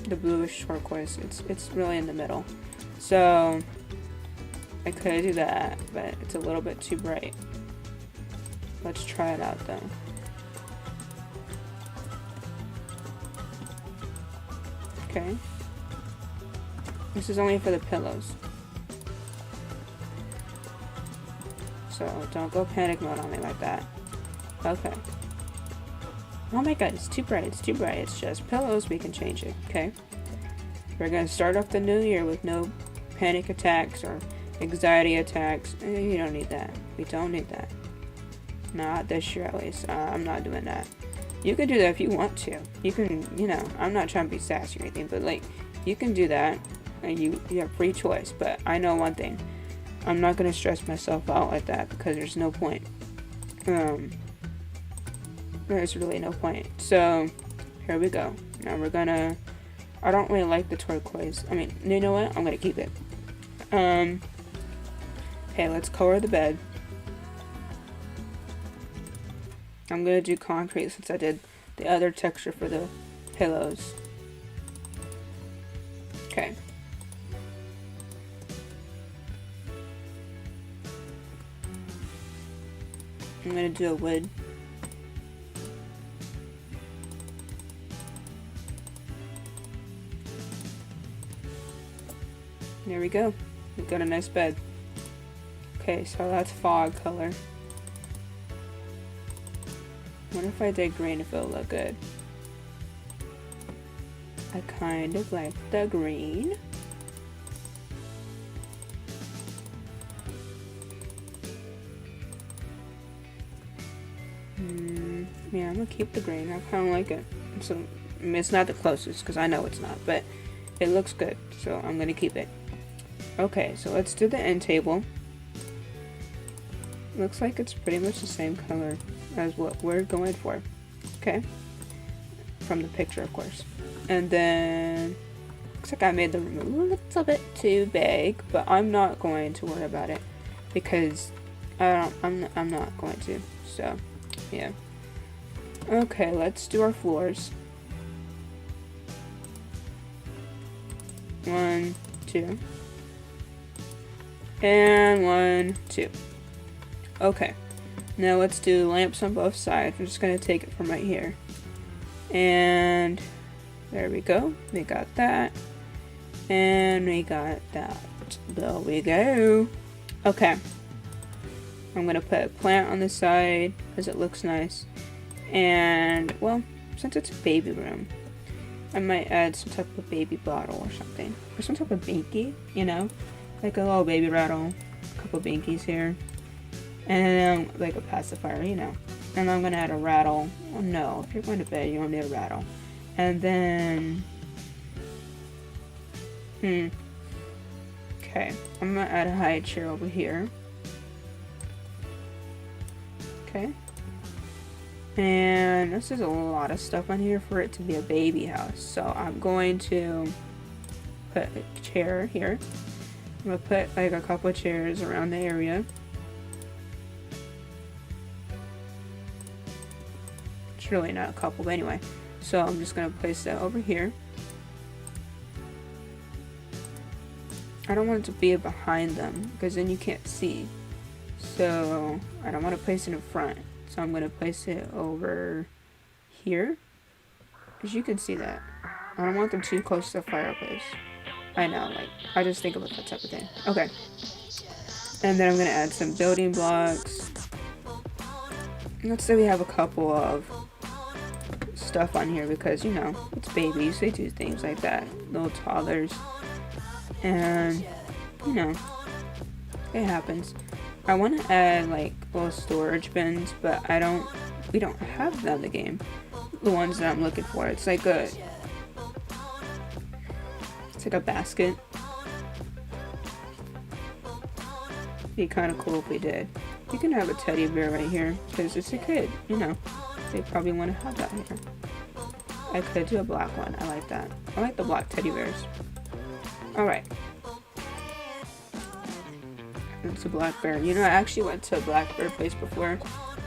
the bluish turquoise, it's really in the middle. So I could do that, but it's a little bit too bright. Let's try it out though. Okay. This is only for the pillows. So don't go panic mode on me like that. Okay. Oh my god, it's too bright, it's too bright. It's just pillows, we can change it, okay? We're gonna start off the new year with no panic attacks or anxiety attacks. You don't need that. We don't need that. Not this year at least. I'm not doing that. You can do that if you want to. You can, you know, I'm not trying to be sassy or anything, but like, you can do that and you have free choice. But I know one thing. I'm not going to stress myself out like that because there's no point. There's really no point. So, here we go. Now we're gonna... I don't really like the turquoise. I mean, you know what? I'm going to keep it. Okay, let's color the bed. I'm going to do concrete since I did the other texture for the pillows. Okay. I'm going to do a wood. There we go. We've got a nice bed. Okay, so that's fog color. What if I did green if it'll look good? I kind of like the green. Yeah, I'm gonna keep the green. I kind of like it. So, I mean, it's not the closest because I know it's not, but it looks good, so I'm gonna keep it. Okay, so let's do the end table. Looks like it's pretty much the same color as what we're going for. Okay, from the picture, of course. And then looks like I made the room a little bit too big, but I'm not going to worry about it because I'm not going to. So, yeah. Okay, let's do our floors. 1, 2. And 1, 2. Okay. Now let's do lamps on both sides. I'm just going to take it from right here. And there we go. We got that. And we got that. There we go. Okay. I'm going to put a plant on the side because it looks nice. And, well, since it's a baby room, I might add some type of baby bottle or something. Or some type of binky, you know? Like a little baby rattle. A couple binkies here. And then, like a pacifier, you know. And I'm going to add a rattle. Oh no, if you're going to bed, you don't need a rattle. And then... Okay, I'm going to add a high chair over here. Okay. And this is a lot of stuff on here for it to be a baby house. So I'm going to put a chair here. I'm going to put like a couple of chairs around the area. It's really not a couple, but anyway. So I'm just going to place that over here. I don't want it to be behind them because then you can't see. So I don't want to place it in front. So I'm going to place it over here. As you can see that. I don't want them too close to the fireplace. I know, like, I just think about that type of thing. Okay. And then I'm going to add some building blocks. Let's say we have a couple of stuff on here because, you know, it's babies. They do things like that. Little toddlers. And, you know, it happens. I want to add like little storage bins, but we don't have them in the game. The ones that I'm looking for. It's like a basket. It'd be kind of cool if we did. You can have a teddy bear right here because it's a kid, you know. They probably want to have that here. I could do a black one. I like that. I like the black teddy bears. Alright. It's a black bear. You know, I actually went to a black bear place before,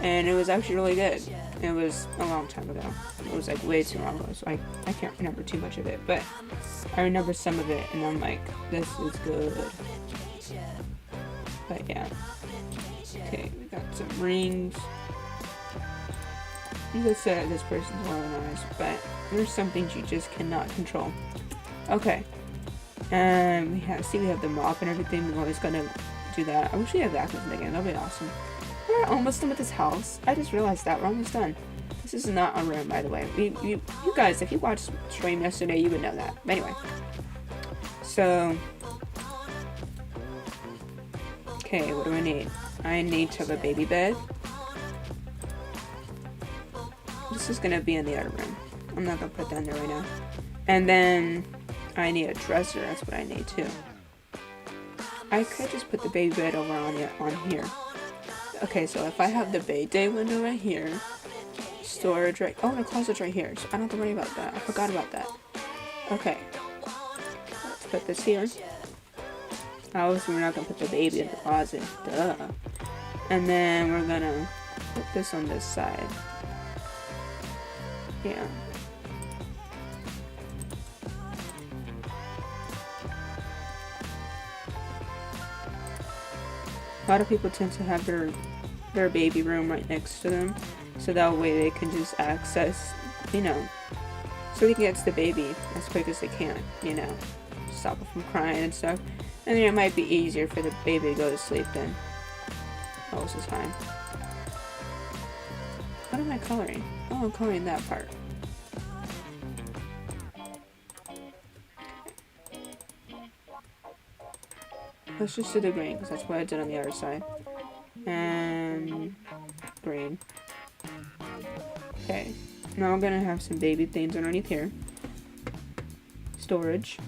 and it was actually really good. It was a long time ago. It was like way too long ago, so I can't remember too much of it, but I remember some of it, and I'm like, this is good. But yeah. Okay, we got some rings. You could say this person's organized, but there's some things you just cannot control. Okay. And we have the mop and everything. We're always gonna do that. I wish we had vacuums again. That'd be awesome. We're almost done with this house. I just realized that we're almost done. This is not a room, by the way. You guys, if you watched stream yesterday, you would know that. But anyway, so okay, what do I need? I need to have a baby bed. This is gonna be in the other room. I'm not gonna put that in there right now. And then I need a dresser. That's what I need too. I could just put the baby bed over on here. Okay, so if I have the bay day window right here, storage right, oh, the closet's right here, so I don't have to worry about that. I forgot about that. Okay, let's put this here. Obviously, we're not gonna put the baby in the closet, duh. And then we're gonna put this on this side. Yeah. A lot of people tend to have their baby room right next to them, so that way they can just access, you know, so they can get to the baby as quick as they can, you know, stop it from crying and stuff. And then it might be easier for the baby to go to sleep then. else is fine. What am I coloring? Oh, I'm coloring that part. Let's just do the green, because that's what I did on the other side. And green. Okay. Now I'm gonna have some baby things underneath here. Storage.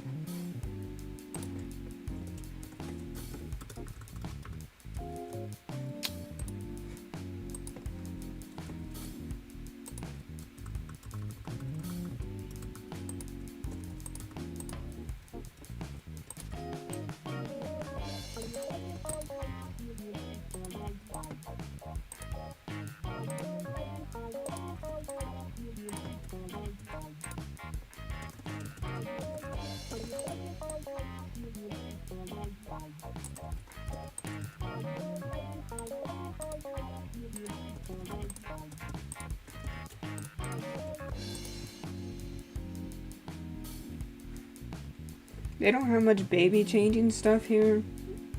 They don't have much baby changing stuff here,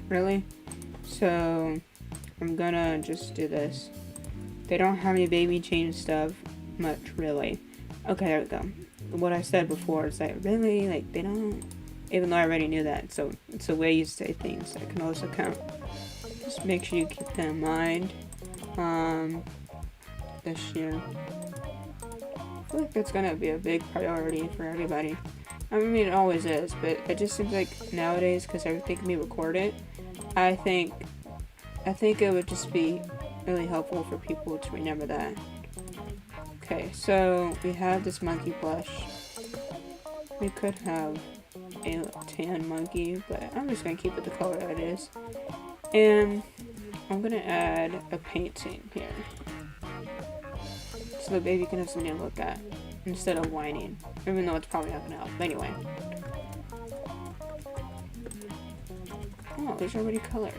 really. So I'm gonna just do this. They don't have any baby change stuff much, really. Okay, there we go. What I said before is that really, like, they don't, even though I already knew that. So it's the way you say things that can also count. Just make sure you keep that in mind. This year. I feel like that's gonna be a big priority for everybody. I mean, it always is, but it just seems like nowadays, because everything can be recorded, I think it would just be really helpful for people to remember that. Okay, so we have this monkey blush. We could have a tan monkey, but I'm just gonna keep it the color that it is. And I'm gonna add a painting here, so the baby can have something to look at instead of whining, even though it's probably not gonna help. Anyway. Oh, these are already colored.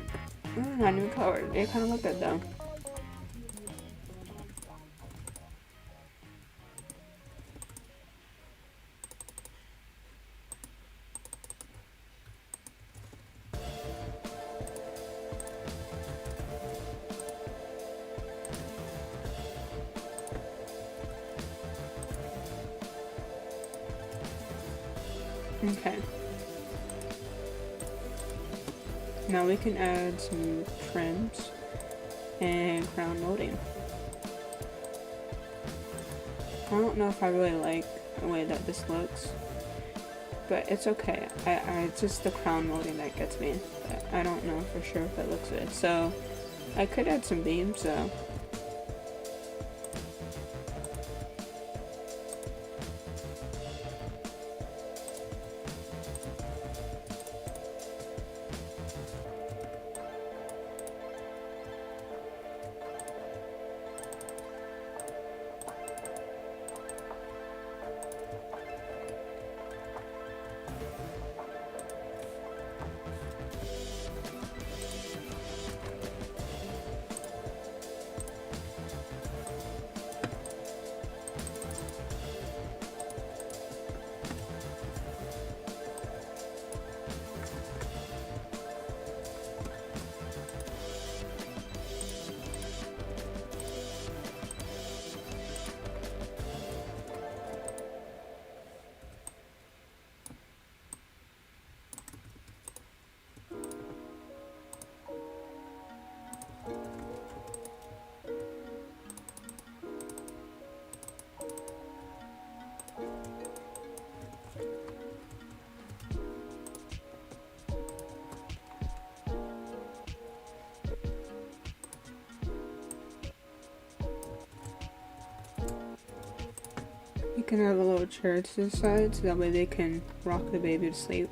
Not even colored. They kind of look good though. Okay. Now we can add some trims and crown molding. I don't know if I really like the way that this looks, but it's okay. It's just the crown molding that gets me. I don't know for sure if it looks good. So I could add some beams though. You can have a little chair to the side so that way they can rock the baby to sleep.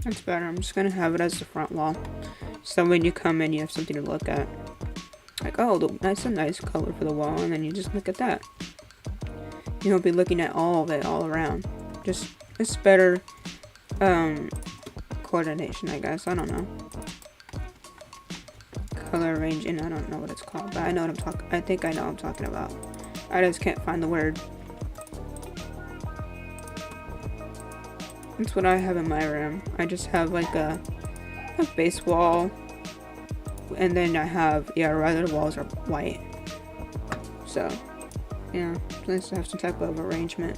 That's better. I'm just gonna have it as the front wall. So when you come in, you have something to look at. Like, oh, that's a nice color for the wall, and then you just look at that. You won't be looking at all of it all around. Just, it's better, coordination, I guess. I don't know. Color arranging, I don't know what it's called, but I know what I'm talking, I think I know what I'm talking about. I just can't find the word. That's what I have in my room. I just have like a base wall, and then I have, yeah, rather the walls are white. So, yeah, it's nice to have some type of arrangement.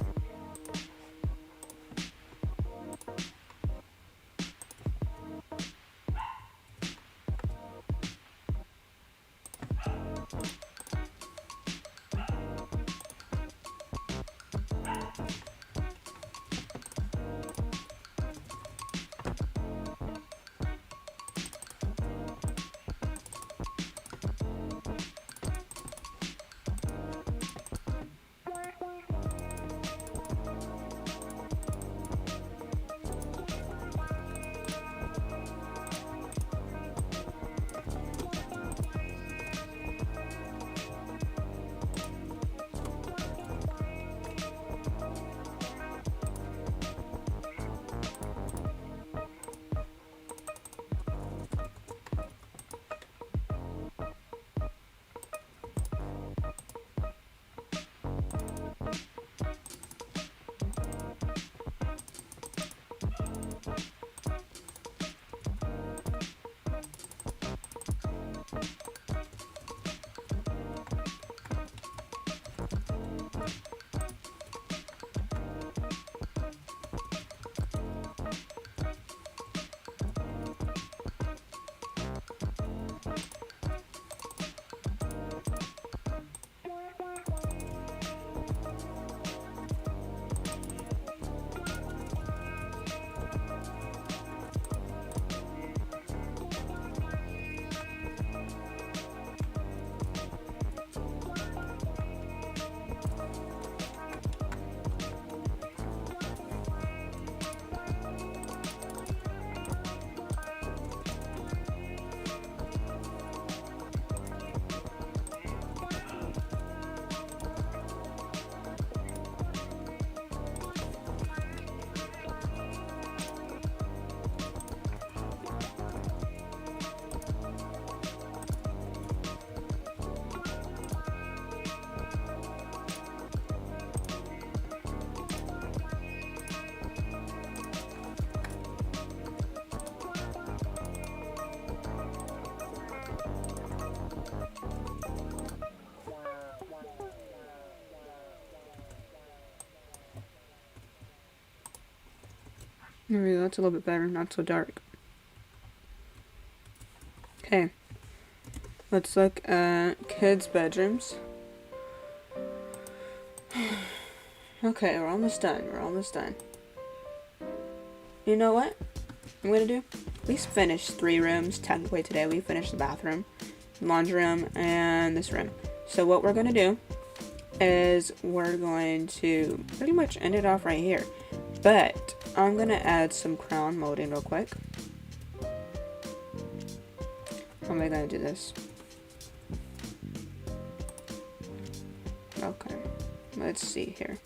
There we go, that's a little bit better, not so dark. Okay. Let's look at kids' bedrooms. Okay, we're almost done. We're almost done. You know what I'm gonna do? We finished 3 rooms technically today. We finished the bathroom, laundry room, and this room. So what we're gonna do is we're going to pretty much end it off right here. But I'm gonna add some crown molding real quick. How am I gonna do this? Okay, let's see here.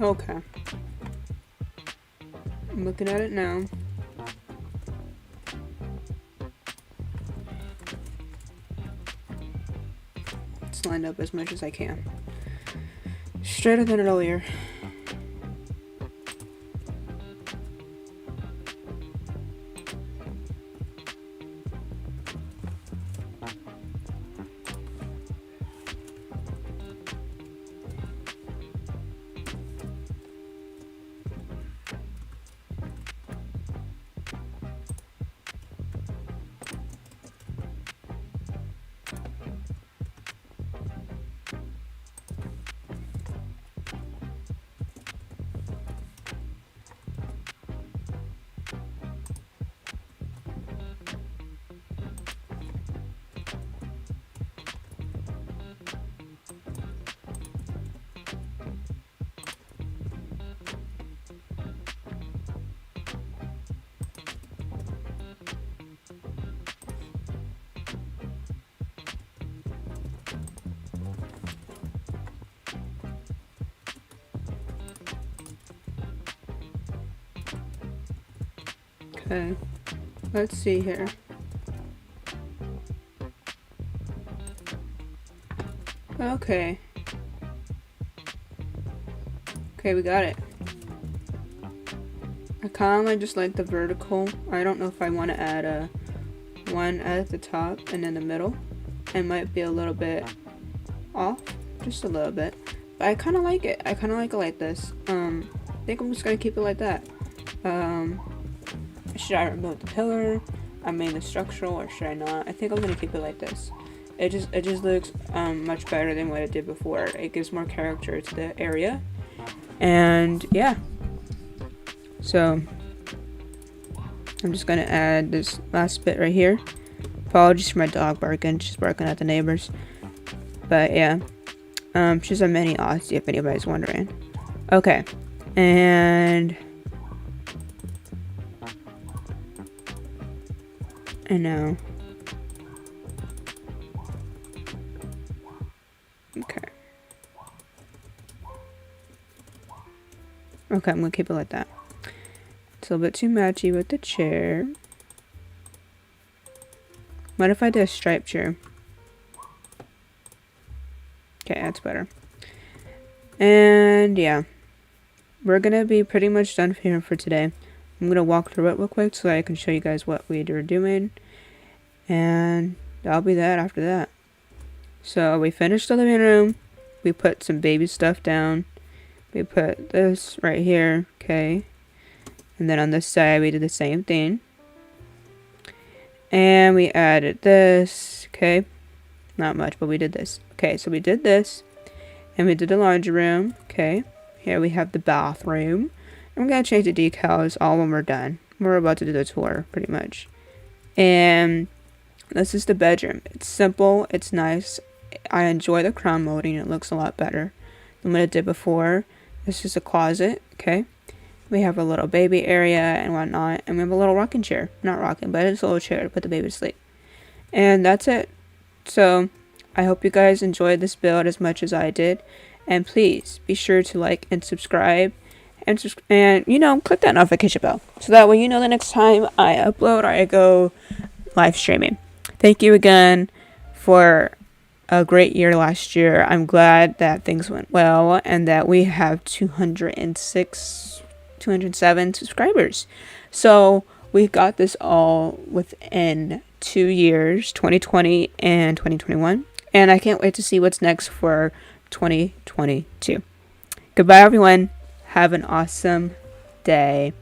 Okay. I'm looking at it now. It's lined up as much as I can. Straighter than earlier. Okay. Let's see here. Okay. Okay, we got it. I kind of just like the vertical. I don't know if I want to add a one at the top and in the middle. It might be a little bit off, just a little bit. But I kind of like it. I kind of like this. I think I'm just gonna keep it like that. Should I remove the pillar? I mean the structural, or should I not? I think I'm gonna keep it like this. It just looks much better than what it did before. It gives more character to the area, and yeah. So I'm just gonna add this last bit right here. Apologies for my dog barking. She's barking at the neighbors. But yeah, she's a mini Aussie if anybody's wondering. Okay, and now. Okay. Okay, I'm gonna keep it like that. It's a little bit too matchy with the chair. What if I did a striped chair? Okay, that's better. And yeah, we're gonna be pretty much done here for today. I'm gonna walk through it real quick so I can show you guys what we are doing, and that'll be that after that. So we finished the living room. We put some baby stuff down. We put this right here, okay, and then on this side we did the same thing, and we added this, okay, not much, but we did this. Okay, so we did this, and we did the laundry room. Okay, here we have the bathroom. I'm gonna change the decals all when we're done. We're about to do the tour pretty much. And this is the bedroom. It's simple, it's nice. I enjoy the crown molding. It looks a lot better than what it did before. This is a closet. Okay, we have a little baby area and whatnot, and we have a little rocking chair. Not rocking, but it's a little chair to put the baby to sleep. And that's it. So I hope you guys enjoyed this build as much as I did, and please be sure to like and subscribe, and you know, click that notification bell so that way you know the next time I upload or I go live streaming. Thank you again for a great year last year. I'm glad that things went well and that we have 207 subscribers. So we got this all within 2 years, 2020 and 2021. And I can't wait to see what's next for 2022. Goodbye, everyone. Have an awesome day.